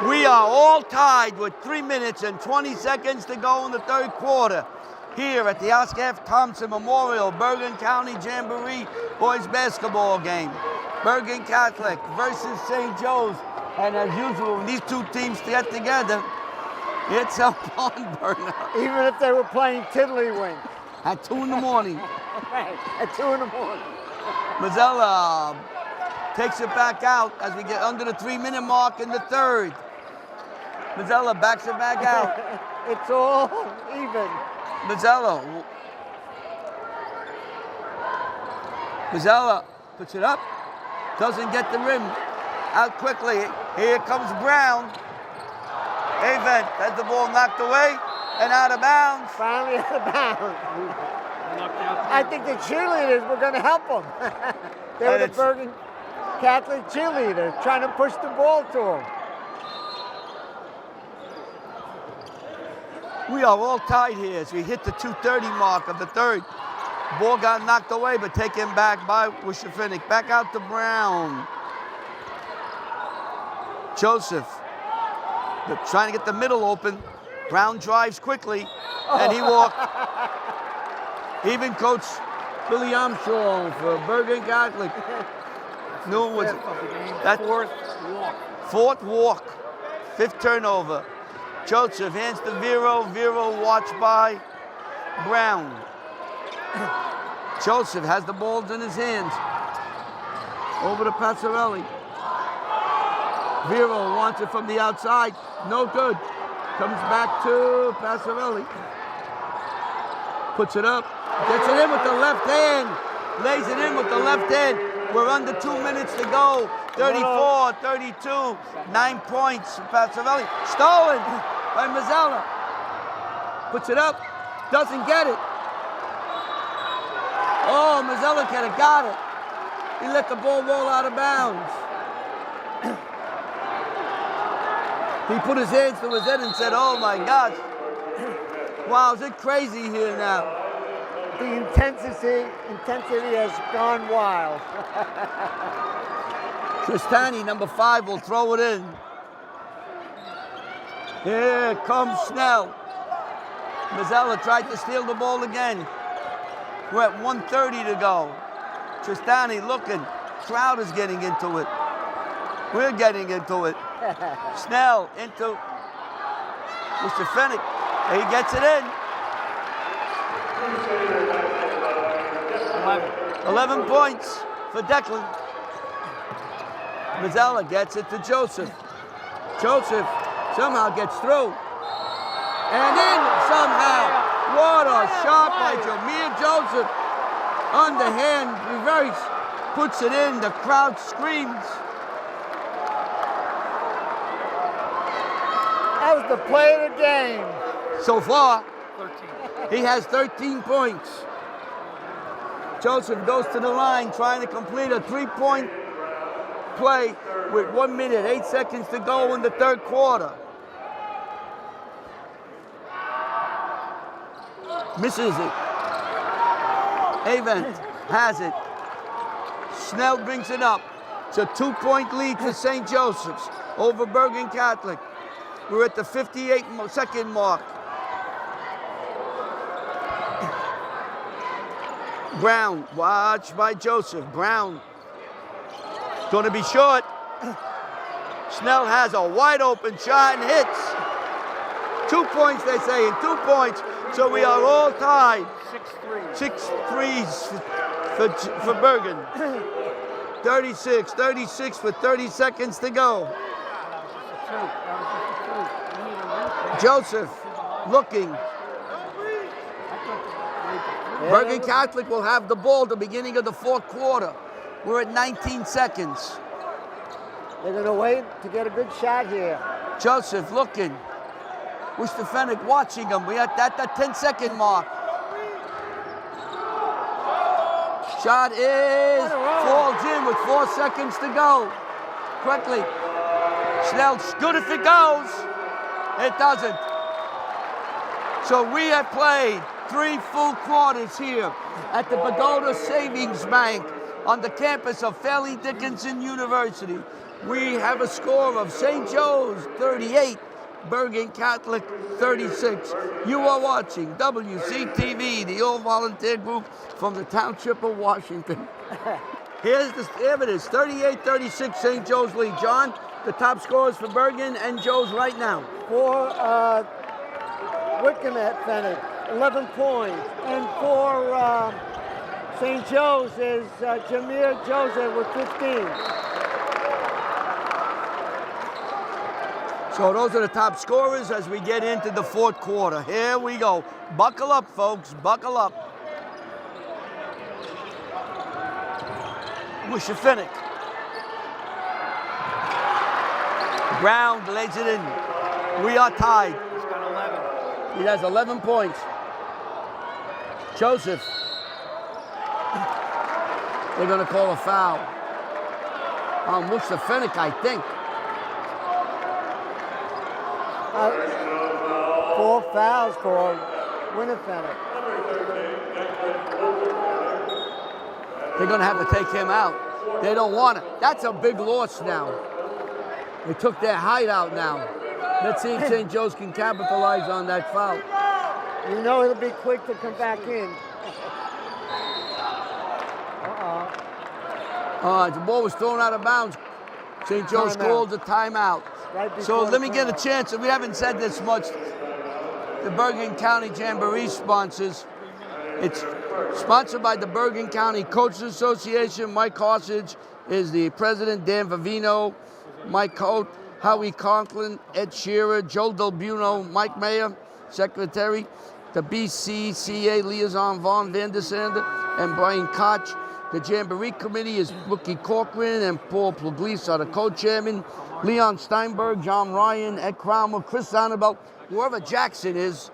We are all tied with 3 minutes and 20 seconds to go in the third quarter. Here at the Oscar F. Thompson Memorial Bergen County Jamboree Boys Basketball game. Bergen Catholic versus St. Joe's. And as usual, when these two teams get together, it's a barn burner. Even if they were playing tiddlywink. At 2 in the morning. Right, at 2 in the morning. Mazzella takes it back out as we get under the 3-minute mark in the third. Mazzella backs it back out. It's all even. Mazzella puts it up, doesn't get the rim. Out quickly. Here comes Brown. Avent has the ball knocked away and out of bounds. Finally out of bounds. I think the cheerleaders were going to help him. They were the Bergen Catholic cheerleaders trying to push the ball to him. We are all tied here as we hit the 2:30 mark of the third. Ball got knocked away, but taken back by Worcester Finnick. Back out to Brown. Joseph, they're trying to get the middle open. Brown drives quickly, and he walked. Even Coach Billy Armstrong for Bergen Catholic knew it was that fourth walk, 5th turnover. Joseph hands to Vero. Vero watched by Brown. Joseph has the balls in his hands. Over to Passarelli. Vero wants it from the outside. No good. Comes back to Passarelli. Puts it up. Gets it in with the left hand. Lays it in with the left hand. We're under 2 minutes to go. 34-32. 9 points for Passarelli. Stolen by Mazzella. Puts it up. Doesn't get it. Oh, Mazzella could have got it. He let the ball roll out of bounds. He put his hands to his head and said, oh my gosh. Wow, is it crazy here now? The intensity has gone wild. Tristani, number 5, will throw it in. Here comes Snell. Mazzella tried to steal the ball again. We're at 1:30 to go. Tristani looking. Crowd is getting into it. We're getting into it. Snell into Mr. Finnick. He gets it in. 11 points for Declan. Mazzella gets it to Joseph. Joseph somehow gets through. And in somehow. What a shot by Jameer Joseph. Underhand reverse. Puts it in. The crowd screams. That was the play of the game. So far, 13. He has 13 points. Joseph goes to the line trying to complete a 3-point play with 1 minute, 8 seconds to go in the third quarter. Misses it. Avent has it. Snell brings it up. It's a 2-point lead for St. Joseph's over Bergen Catholic. We're at the 58-second mark. Brown, watched by Joseph. Brown, going to be short. Snell has a wide open shot and hits. 2 points, they say, and 2 points. So we are all tied. 6 threes for Bergen. 36 with 30 seconds to go. Joseph looking. Bergen Catholic will have the ball at the beginning of the fourth quarter. We're at 19 seconds. They're going to wait to get a good shot here. Joseph looking. Worcester Fenwick watching him. We at that 10-second mark. Shot is falls in with 4 seconds to go. Quickly. Snell, good if it goes. It doesn't. So we have played 3 full quarters here at the Pagoda Savings Bank on the campus of Fairleigh Dickinson University. We have a score of St. Joe's 38, Bergen Catholic 36. You are watching WCTV, the all-volunteer group from the Township of Washington. Here it is, 38-36 St. Joe's lead. John, the top scorers for Bergen and Joe's right now. For Wickham at Fenwick, 11 points. And for St. Joe's is Jameer Joseph with 15. So those are the top scorers as we get into the fourth quarter. Here we go. Buckle up, folks. Buckle up. Worcester Fenwick. Brown lays it in. We are tied. He's got 11. He has 11 points. Joseph. They're going to call a foul on Worcester Fenwick, I think. 4 fouls for Winnipeg. They're going to have to take him out. They don't want it. That's a big loss now. They took their hideout now. Let's see if St. Joe's can capitalize on that foul. You know it'll be quick to come back in. The ball was thrown out of bounds. St. Joe's called a timeout. So let me get a chance. We haven't said this much. The Bergen County Jamboree sponsors. It's sponsored by the Bergen County Coaches Association. Mike Horsage is the president. Dan Vivino, Mike Coate, Howie Conklin, Ed Shearer, Joe Del Buono, Mike Mayer, secretary. The BCCA liaison Vaughn Vandersander and Brian Koch. The Jamboree Committee is Rookie Corcoran and Paul Pugliese are the co-chairman. Leon Steinberg, John Ryan, Ed Cromwell, Chris Annabelle, whoever Jackson is,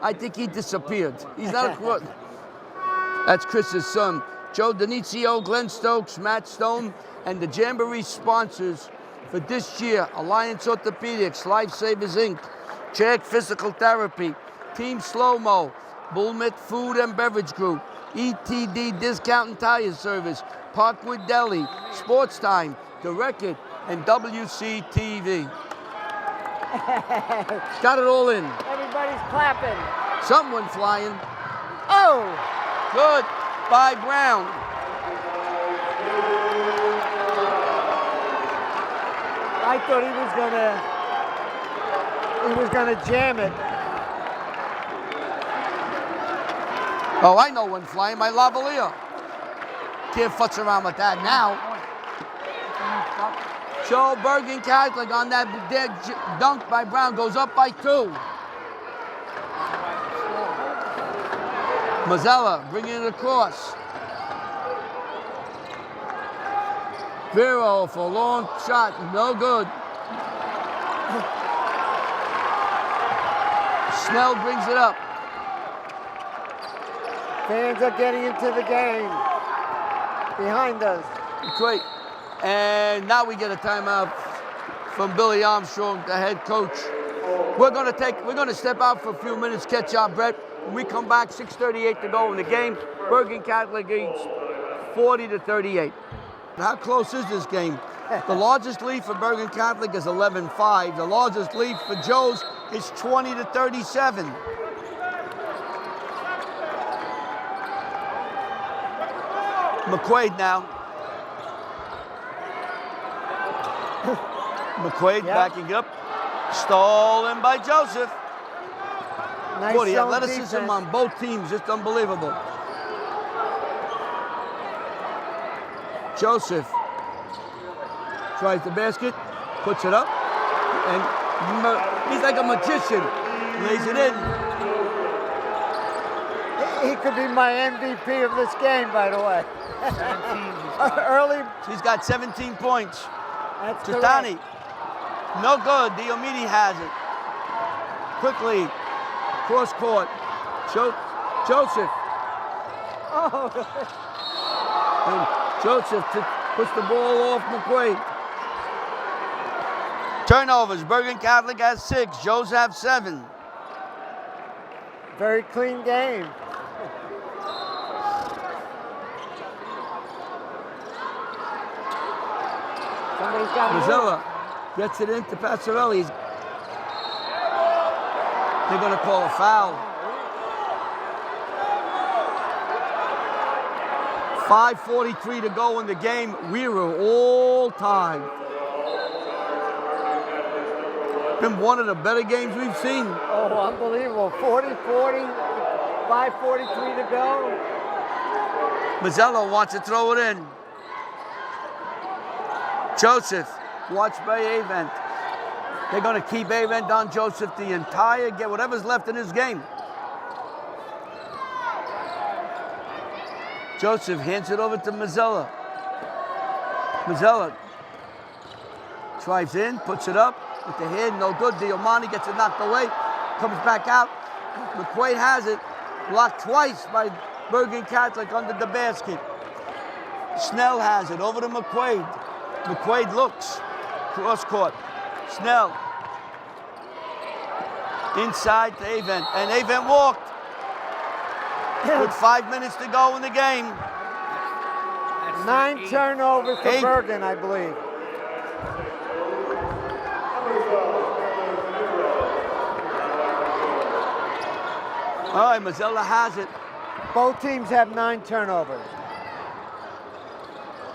I think he disappeared. He's not a crook. That's Chris's son. Joe Donicio, Glenn Stokes, Matt Stone, and the Jamboree sponsors for this year, Alliance Orthopedics, Lifesavers Inc., Check Physical Therapy, Team Slow-Mo, Bullmit Food and Beverage Group, ETD Discount and Tire Service, Parkwood Deli, Sports Time, The Record, and WCTV. Got it all in. Everybody's clapping. Someone flying. Oh! Good by Brown. I thought he was gonna jam it. Oh, I know one flying, my lavalier. Can't futz around with that now. So Bergen Catholic on that dead dunk by Brown goes up by 2. Mazzella bringing it across. Vero for a long shot, no good. Snell brings it up. Fans are getting into the game. Behind us. Great. And now we get a timeout from Billy Armstrong, the head coach. We're gonna step out for a few minutes, catch our breath. When we come back, 6:38 to go in the game. Bergen Catholic leads 40-38. How close is this game? The largest lead for Bergen Catholic is 11-5. The largest lead for Joe's is 20-37. McQuaid now. McQuaid backing up. Stolen by Joseph. Nice Boy, the zone athleticism defense. on both teams, just unbelievable. Joseph tries the basket, puts it up, and he's like a magician. Lays it in. He could be my MVP of this game, by the way. 17. Early. He's got 17 points. That's Tutani. correct. No good. Diomede has it. quickly, cross court. Joseph. Oh, And Joseph puts the ball off McQuaid. Turnovers. Bergen Catholic has 6. Joseph have 7. very clean game. Somebody's got to Mazzella gets it into Passarelli. They're going to call a foul. 5:43 to go in the game. We were all tied. Been one of the better games we've seen. Oh, unbelievable. 40-40, 5:43 to go. Mazzella wants to throw it in. Joseph, watched by Avent. They're going to keep Avent on Joseph the entire game, whatever's left in his game. Joseph hands it over to Mazzella. Mazzella drives in, puts it up with the head, no good. Diomani gets it knocked away, comes back out. McQuaid has it, blocked twice by Bergen Catholic under the basket. Snell has it, over to McQuaid. McQuaid looks, cross court. Snell, inside to Avent, and Avent walked. With 5 minutes to go in the game. 9 turnovers for 8. Bergen, I believe. All right, Mazzella has it. Both teams have 9 turnovers.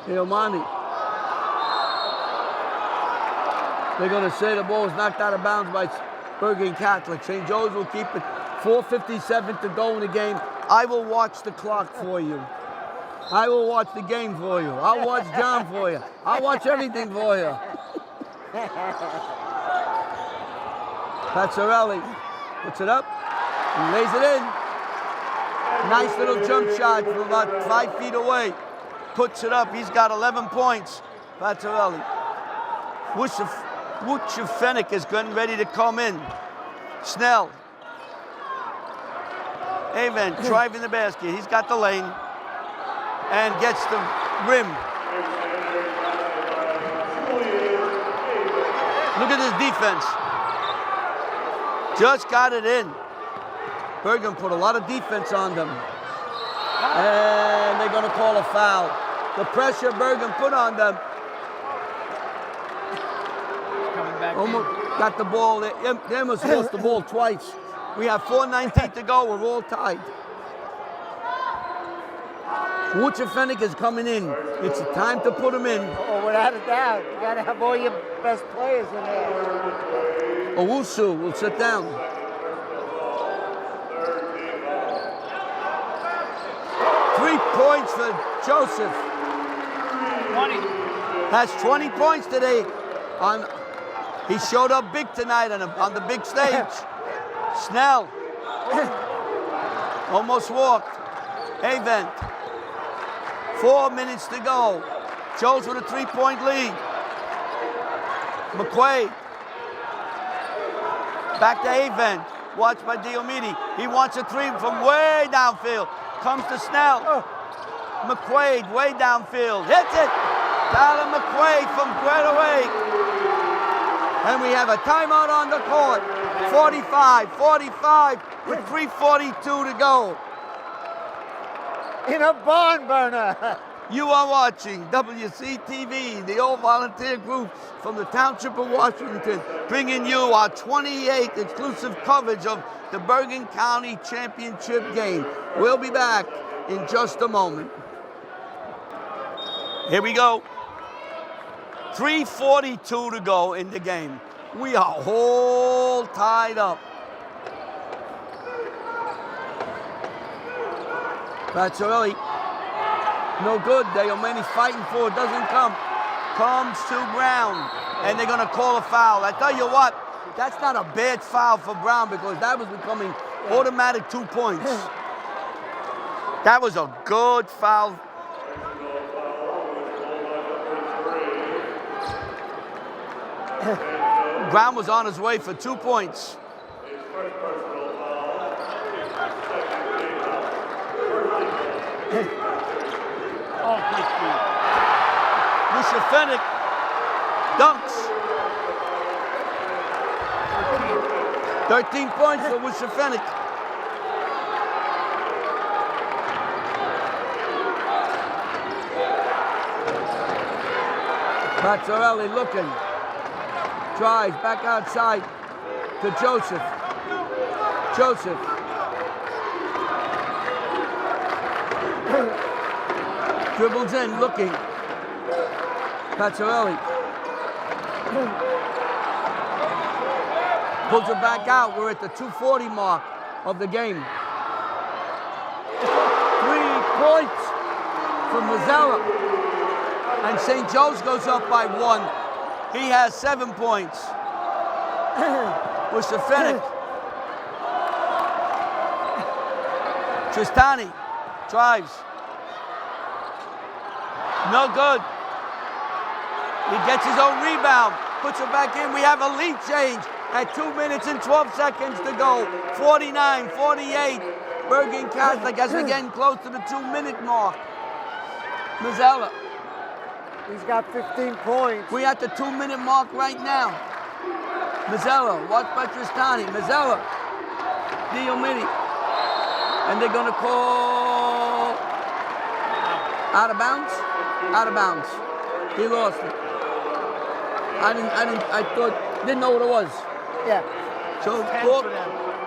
Diomani. They're going to say the ball was knocked out of bounds by Bergen Catholic. St. Joe's will keep it. 4:57 to go in the game. I will watch the clock for you. I will watch the game for you. I'll watch John for you. I'll watch everything for you. Passarelli puts it up and lays it in. Nice little jump shot from about 5 feet away. Puts it up. He's got 11 points. Passarelli. Wuchefenik is getting ready to come in. Snell. Avent driving the basket. He's got the lane and gets the rim. Look at this defense. Just got it in. Bergen put a lot of defense on them. And they're going to call a foul. The pressure Bergen put on them. Coming back Almost got the ball. They almost lost the ball twice. We have 4:19 to go. We're all tied. Wuchefenik is coming in. It's time to put him in. Oh, without a doubt. You got to have all your best players in there. Owusu will sit down. Three points for Joseph. 20. Has 20 points today. He showed up big tonight on the big stage. Snell. Almost walked. Avent. 4 minutes to go. Joe's with a 3-point lead. McQuaid. Back to Avent. Watched by Diomidi. He wants a 3 from way downfield. Comes to Snell. McQuaid way downfield. Hits it. Tyler McQuaid from right away. And we have a timeout on the court. 45 with 3:42 to go. In a barn burner. You are watching WCTV, the all-volunteer group from the Township of Washington, bringing you our 28th exclusive coverage of the Bergen County Championship game. We'll be back in just a moment. Here we go. 3:42 to go in the game. We are all tied up. Passarelli, no good. Diomani's fighting for it, doesn't come. Comes to Brown, and they're going to call a foul. I tell you what, that's not a bad foul for Brown because that was becoming automatic 2 points. That was a good foul. Brown was on his way for 2 points. First personal foul. Second cleanup. First All 15. Mushafenik dunks. 13 points for Mushafenik. Pazzarelli looking. Drives back outside to Joseph. Joseph. Dribbles in, looking. Pazzarelli. Pulls it back out. We're at the 2:40 mark of the game. 3 points from Mazzella. And St. Joe's goes up by 1. He has 7 points. Mushafenik. Tristani drives. No good. He gets his own rebound, puts it back in. We have a lead change at 2 minutes and 12 seconds to go. 49-48. Bergen Catholic as we getting close to the 2-minute mark. Mazzella. He's got 15 points. We're at the 2-minute mark right now. Mazzella, watch by Tristani. Mazzella, Diomini. And they're gonna call out of bounds? Out of bounds. He lost it. Didn't know what it was. Yeah. So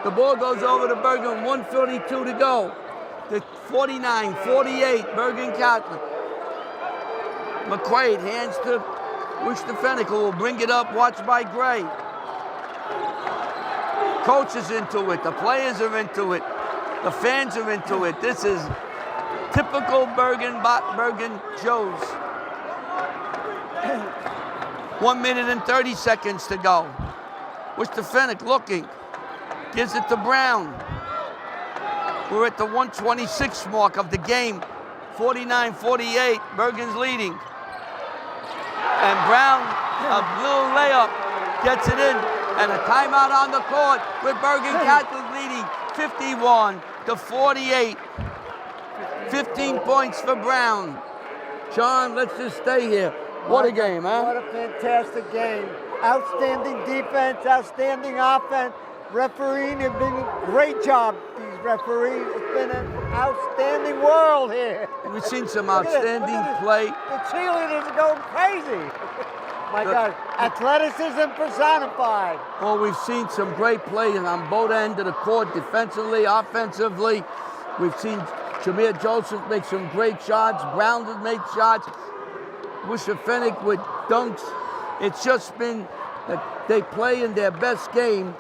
the ball goes over to Bergen, 1:32 to go. The 49-48, Bergen Catholic. McQuaid hands to Mushafenik, who will bring it up, watched by Gray. Coach is into it, the players are into it, the fans are into it. This is typical Bergen Joes. 1 minute and 30 seconds to go. Mushafenik looking, gives it to Brown. We're at the 1:26 mark of the game. 49-48, Bergen's leading. And Brown, a little layup, gets it in. And a timeout on the court with Bergen Catholic leading 51-48. 15 points for Brown. John, let's just stay here. What a game, huh? What a fantastic game. Outstanding defense, outstanding offense. Refereeing has been a great job, these referees. It's been an outstanding world here. We've seen some outstanding play. The cheerleaders are going crazy. My God, athleticism personified. Oh, we've seen some great play on both ends of the court, defensively, offensively. We've seen Jameer Joseph make some great shots. Brown has made shots. Mushafenik with dunks. It's just been that they play in their best game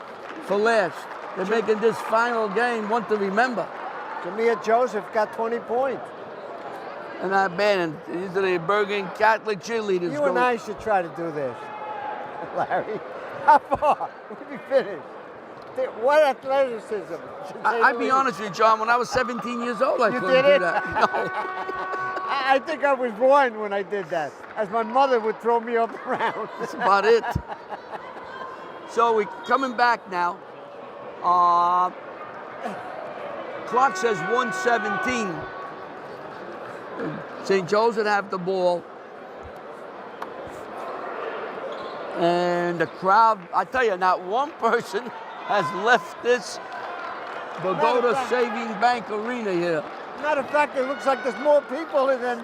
for last. They're making this final game one to remember. Jameer Joseph got 20 points. And not bad. And these are the Bergen Catholic cheerleaders. You and I should try to do this, Larry. How far? We'll be finished. What athleticism? I'd be honest with you, John. When I was 17 years old, I couldn't did do it? that. No. I think I was one when I did that, as my mother would throw me up around. That's about it. So we're coming back now. Clock says 1:17. St. Joe's would have the ball. And the crowd, I tell you, not one person has left this Bogota Saving Bank Arena here. Matter of fact, it looks like there's more people than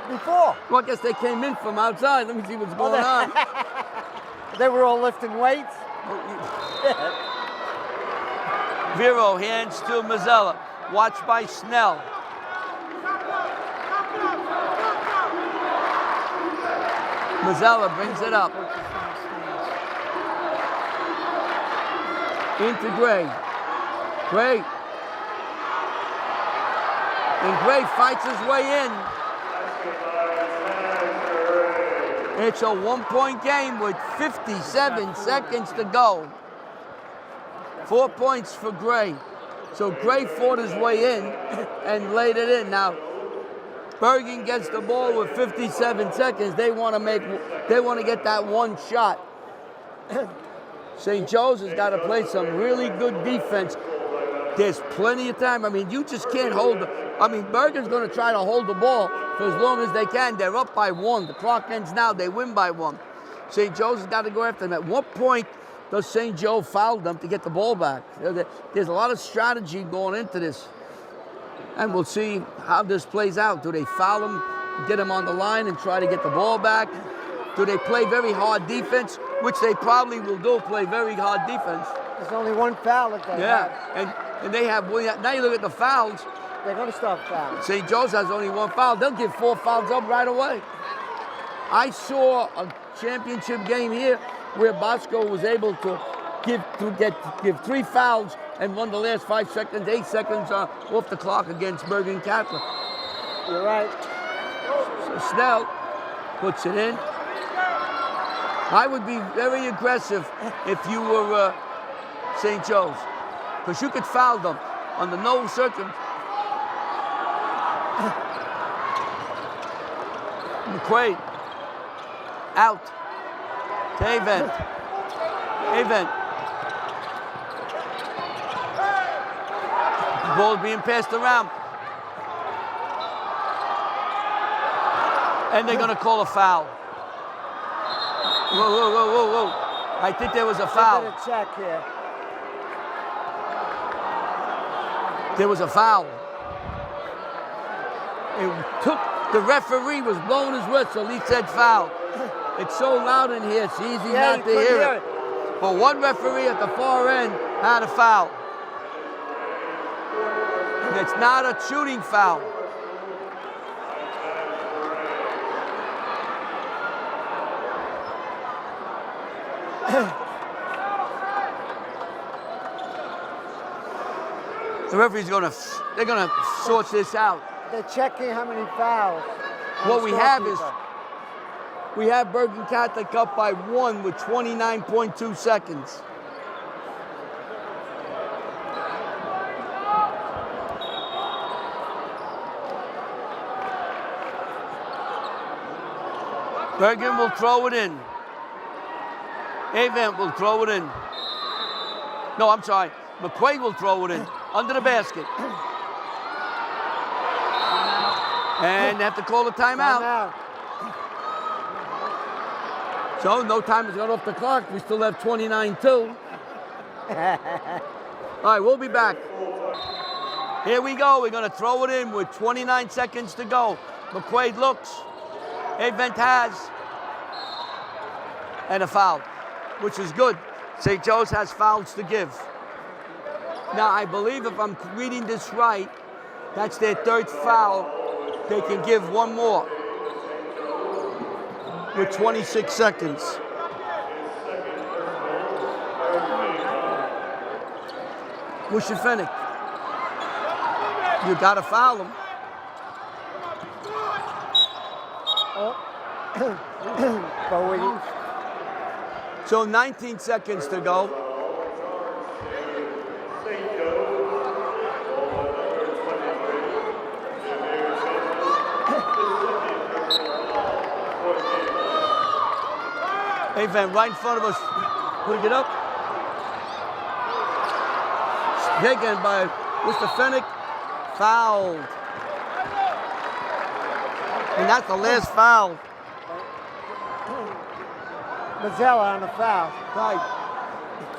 before. Well, I guess they came in from outside. Let me see what's going on. They were all lifting weights. Vero hands to Mazzella, watched by Snell. Mazzella brings it up. Into Gray. Gray. And Gray fights his way in. It's a 1-point game with 57 seconds to go. 4 points for Gray. So Gray fought his way in and laid it in. Now, Bergen gets the ball with 57 seconds. They want to get that one shot. St. Joe's has got to play some really good defense. There's plenty of time. I mean, you just can't hold the. I mean, Bergen's going to try to hold the ball for as long as they can. They're up by 1. The clock ends now. They win by 1. St. Joe's has got to go after them. At what point does St. Joe foul them to get the ball back? There's a lot of strategy going into this. And we'll see how this plays out. Do they foul them, get them on the line, and try to get the ball back? Do they play very hard defense, which they probably will do, play very hard defense. There's only one foul that they have. And they have, now you look at the fouls. They're going to start fouling. St. Joe's has only 1 foul. They'll give 4 fouls up right away. I saw a championship game here where Bosco was able to give 3 fouls and won the last 5 seconds, 8 seconds off the clock against Bergen Catholic. You're right. So Snell puts it in. I would be very aggressive if you were St. Joe's, because you could foul them under no circumstances. McQuaid out to Avent. Avent. The ball being passed around. And they're going to call a foul. Whoa, whoa, whoa, whoa, whoa. I think there was a foul. Get a check here. There was a foul. It took, the referee was blowing his whistle. He said foul. It's so loud in here, it's easy not to hear it. But one referee at the far end had a foul. And it's not a shooting foul. The referee's they're gonna sort this out. They're checking how many fouls. What we have is, we have Bergen Catholic up by 1 with 29.2 seconds. Bergen will throw it in. Avent will throw it in. No, I'm sorry. McQuaid will throw it in under the basket. And they have to call a timeout. So no time has gone off the clock. We still have 29-2. All right, we'll be back. Here we go. We're going to throw it in with 29 seconds to go. McQuaid looks. Avent has. And a foul, which is good. St. Joe's has fouls to give. Now, I believe if I'm reading this right, that's their 3rd foul. They can give 1 more with 26 seconds. Fennick. You got to foul him. So 19 seconds to go. Avent right in front of us, putting it up. Taken by Mr. Fennick, fouled. And that's the last foul. Mazzella on the foul. Right.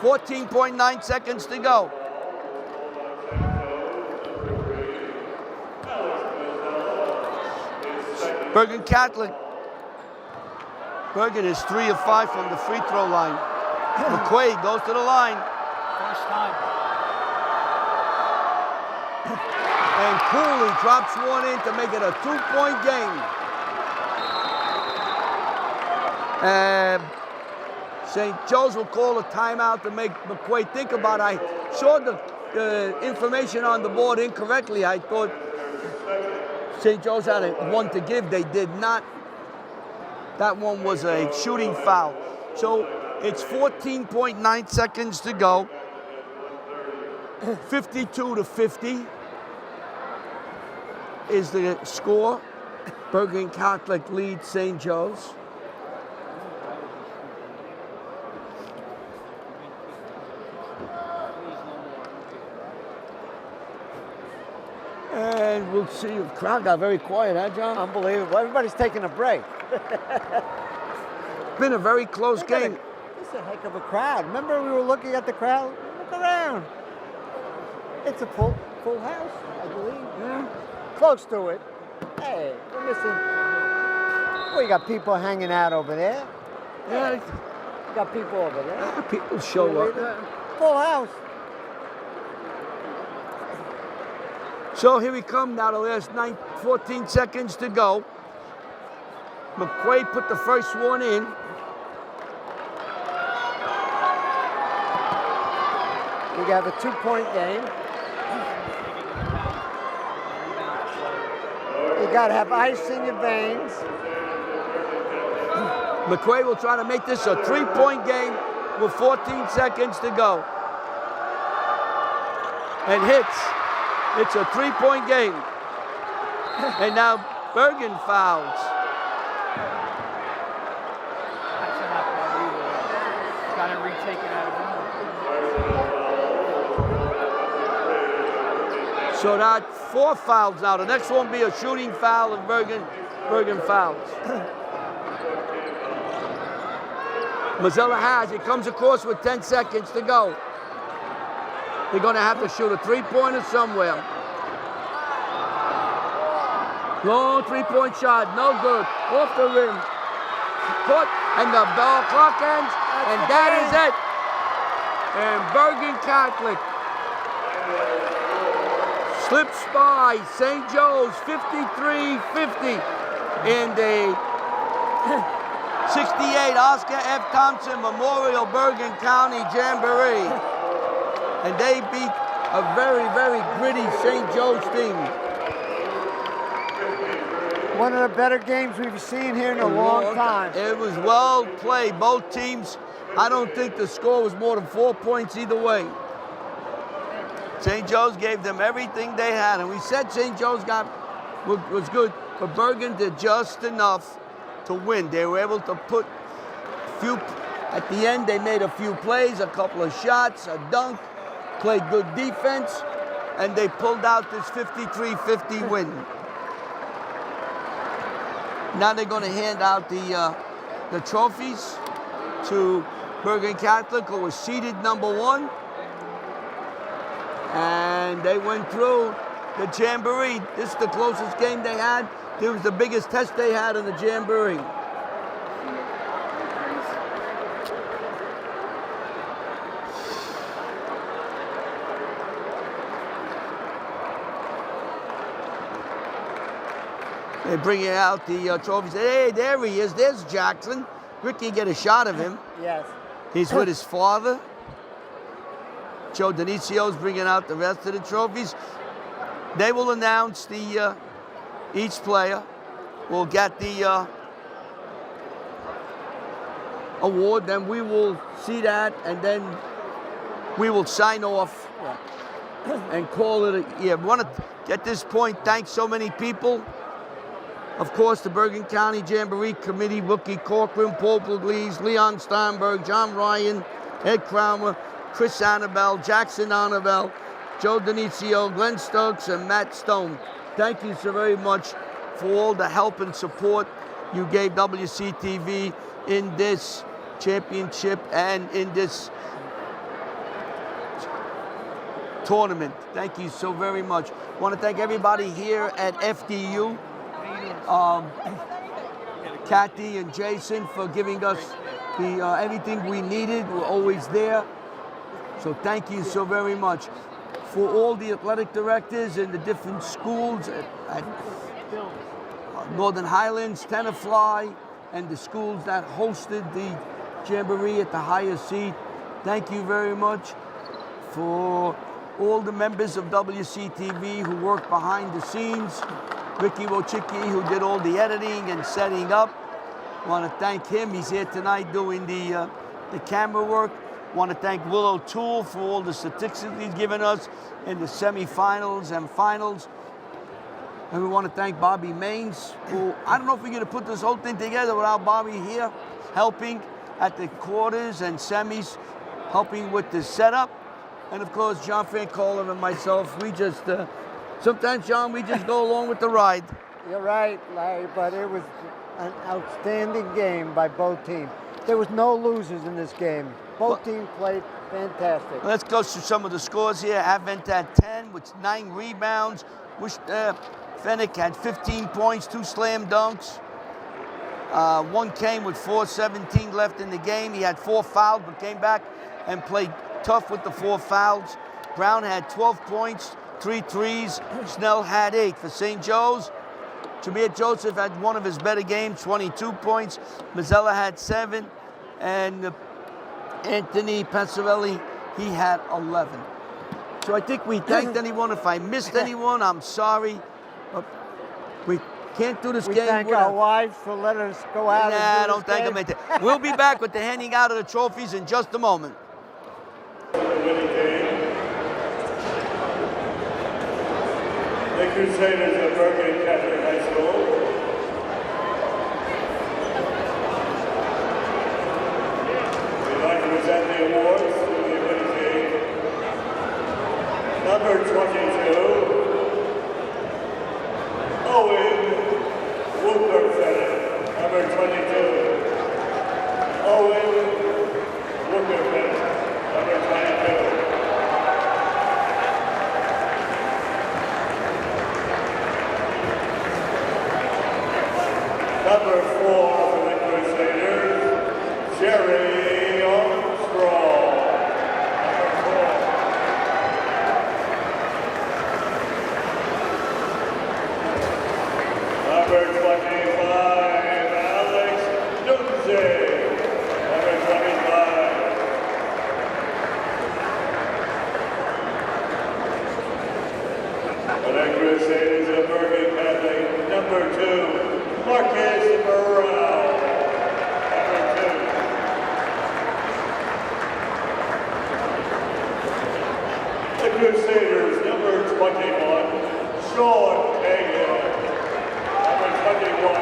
14.9 seconds to go. Bergen Catholic. Bergen is 3 of 5 from the free throw line. McQuaid goes to the line. First time. And Cooley drops 1 in to make it a 2-point game. And St. Joe's will call a timeout to make McQuaid think about it. I saw the information on the board incorrectly. I thought St. Joe's had 1 to give. They did not. That one was a shooting foul. So it's 14.9 seconds to go. 52-50 is the score. Bergen Catholic leads St. Joe's. And we'll see. The crowd got very quiet, huh, John? Unbelievable. Everybody's taking a break. Been a very close game. It's a heck of a crowd. Remember we were looking at the crowd? Look around. It's a full house, I believe. Yeah. Close to it. Hey, we're missing. We got people hanging out over there. Yeah. We got people over there. People show up. Full house. So here we come now, the last 14 seconds to go. McQuaid put the first one in. We got a 2-point game. You got to have ice in your veins. McQuaid will try to make this a 3-point game with 14 seconds to go. And hits. It's a 3-point game. And now Bergen fouls. That's enough, got it retaken out of him. So that's 4 fouls now. The next one will be a shooting foul and Bergen fouls. Mazzella has, it comes across with 10 seconds to go. They're going to have to shoot a 3-pointer somewhere. Long 3-point shot, no good. Off the rim. Caught, and the ball clock ends, and that is it. And Bergen Catholic slips by St. Joe's 53-50 in the 68 Oscar F. Thompson Memorial Bergen County Jamboree. And they beat a very, very gritty St. Joe's team. One of the better games we've seen here in a long time. It was well played. Both teams, I don't think the score was more than 4 points either way. St. Joe's gave them everything they had. And we said St. Joe's was good, but Bergen did just enough to win. They were able to put a few, at the end they made a few plays, a couple of shots, a dunk, played good defense, and they pulled out this 53-50 win. Now they're going to hand out the trophies to Bergen Catholic, who was seeded #1. And they went through the Jamboree. This is the closest game they had. It was the biggest test they had in the Jamboree. They're bringing out the trophies. Hey, there he is. There's Jackson. Ricky, get a shot of him. Yes. He's with his father. Joe Denicio's bringing out the rest of the trophies. They will announce each player will get the award. Then we will see that, and then we will sign off and call it a year. We want to, at this point, thank so many people. Of course, the Bergen County Jamboree Committee, Rookie Corcoran, Paul Pugliese, Leon Steinberg, John Ryan, Ed Crowmer, Chris Annabelle, Jackson Annabelle, Joe Denicio, Glenn Stokes, and Matt Stone. Thank you so very much for all the help and support you gave WCTV in this championship and in this tournament. Thank you so very much. I want to thank everybody here at FDU. Kathy and Jason for giving us everything we needed. We're always there. So thank you so very much. For all the athletic directors in the different schools at Northern Highlands, Tenafly, and the schools that hosted the Jamboree at the highest seed, thank you very much. For all the members of WCTV who worked behind the scenes, Ricky Wojcicki, who did all the editing and setting up. I want to thank him. He's here tonight doing the camera work. I want to thank Will O'Toole for all the statistics he's given us in the semifinals and finals. And we want to thank Bobby Maines, who, I don't know if we're going to put this whole thing together without Bobby here, helping at the quarters and semis, helping with the setup. And of course, John Francola and myself, we just Sometimes, John, we just go along with the ride. You're right, Larry, but it was an outstanding game by both teams. There was no losers in this game. Both teams played fantastic. Let's go through some of the scores here. Advent had 10 with 9 rebounds. Fennick had 15 points, 2 slam dunks. One came with 4:17 left in the game. He had 4 fouls, but came back and played tough with the 4 fouls. Brown had 12 points, 3 threes. Snell had 8 for St. Joe's. Jameer Joseph had one of his better games, 22 points. Mazzella had 7. And Anthony Passarelli, he had 11. So I think we thanked anyone. If I missed anyone, I'm sorry. But we can't do this We game thank without... our wives for letting us go out Nah, and do don't this thank game. them. We'll be back with the handing out of the trophies in just a moment. The winning team, the Crusaders of Bergen Catholic High School. We'd like to present the awards to the winning team. Number 22, Owen Wooker. Number 22, Owen Wooker. Number 22. Number 4 for the Crusaders, Jerry Armstrong. Number 4. Number 25, Alex Nunze. Number 25. For the Crusaders of Bergen Catholic, number 2. Marcus Morale, number 2. The Crusaders, number 21, Sean Hagan, number 21.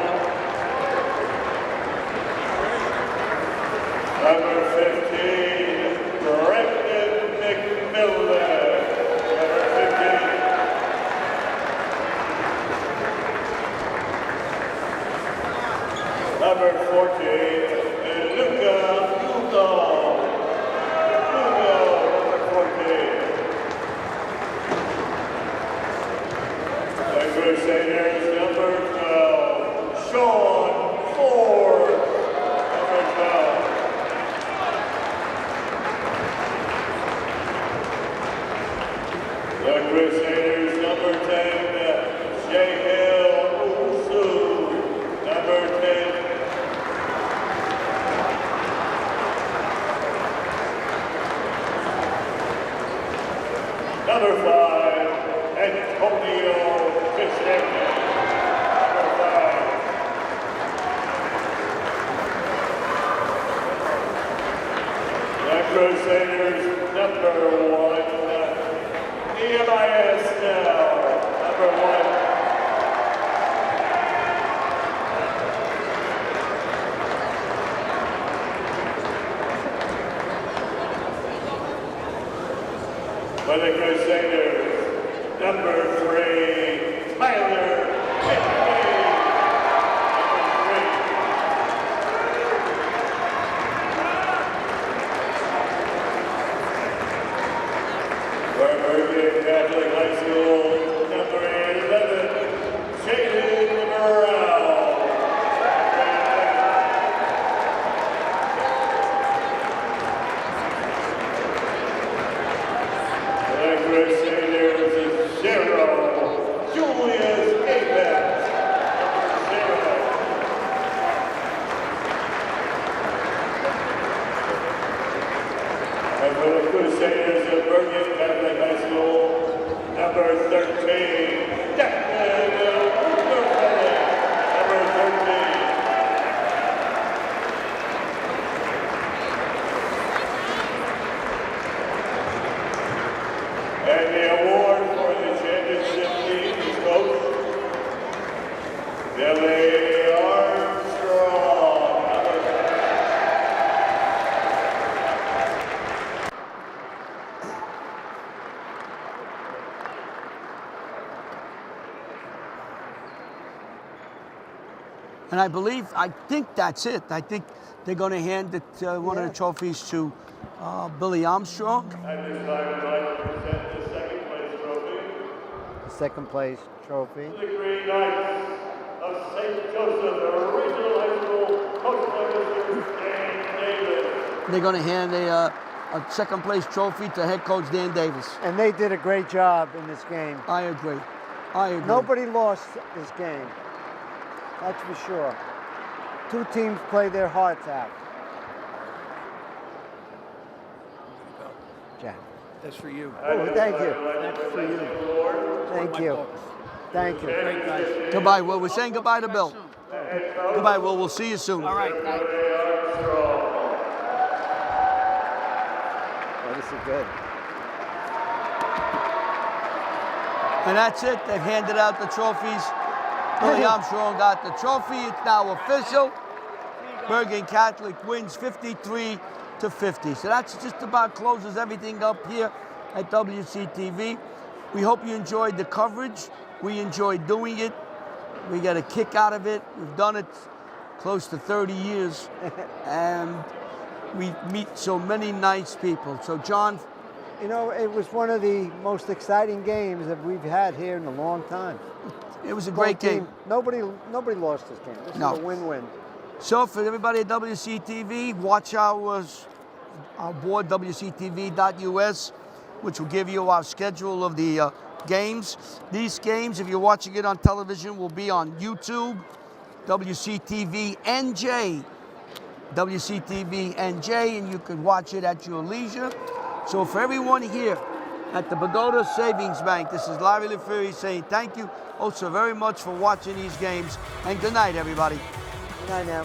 Number 15, Brendan McMillan, number 15. Number 14, Luca Lugo. Number 14. The Crusaders, number 12, Sean Ford. Number 12. The Crusaders, number 10, Jehiel Usu. Number 10. Number 5, Antonio Vicente. Number 5. The Crusaders, number 1, Nehemiah Snell. Number 1. For the Crusaders, number 3, Tyler Whitney. For Bergen Catholic High School, number 11, Jaden Morale. The Crusaders is 0, Julius Apex, number 0. And for the Crusaders of Bergen Catholic High School, number 13, Declan Murphy, number 13. And the award for the championship team is coach Billy Armstrong. And I think that's it. I think they're going to hand it, one of the trophies to Billy Armstrong. At this time, I'd like to present the second place trophy Second place trophy. to the Green Knights of St. Joseph Regional High School, coached by Mr. James Davis. They're going to hand a second place trophy to head coach Dan Davis. And they did a great job in this game. I agree. I agree. Nobody lost this game. That's for sure. Two teams played their hearts out. Jack. That's for you. Oh, thank you. That's for you. Thank you. Thank you. Great guys. Goodbye, Will. We're saying goodbye to Bill. Goodbye, Will. We'll see you soon. All right. Thanks. Oh, this is good. And that's it. They've handed out the trophies. Billy Armstrong got the trophy. It's now official. Bergen Catholic wins 53-50. So that's just about closes everything up here at WCTV. We hope you enjoyed the coverage. We enjoyed doing it. We got a kick out of it. We've done it close to 30 years. And we meet so many nice people. So, John, You know, it was one of the most exciting games that we've had here in a long time. it was a great game. Nobody lost this game. This No. is a win-win. So for everybody at WCTV, watch our board, WCTV.us, which will give you our schedule of the games. These games, if you're watching it on television, will be on YouTube, WCTV NJ, WCTV NJ, and you can watch it at your leisure. So for everyone here at the Pagoda Savings Bank, this is Larry LaFury saying thank you also very much for watching these games, and good night, everybody. Good night now.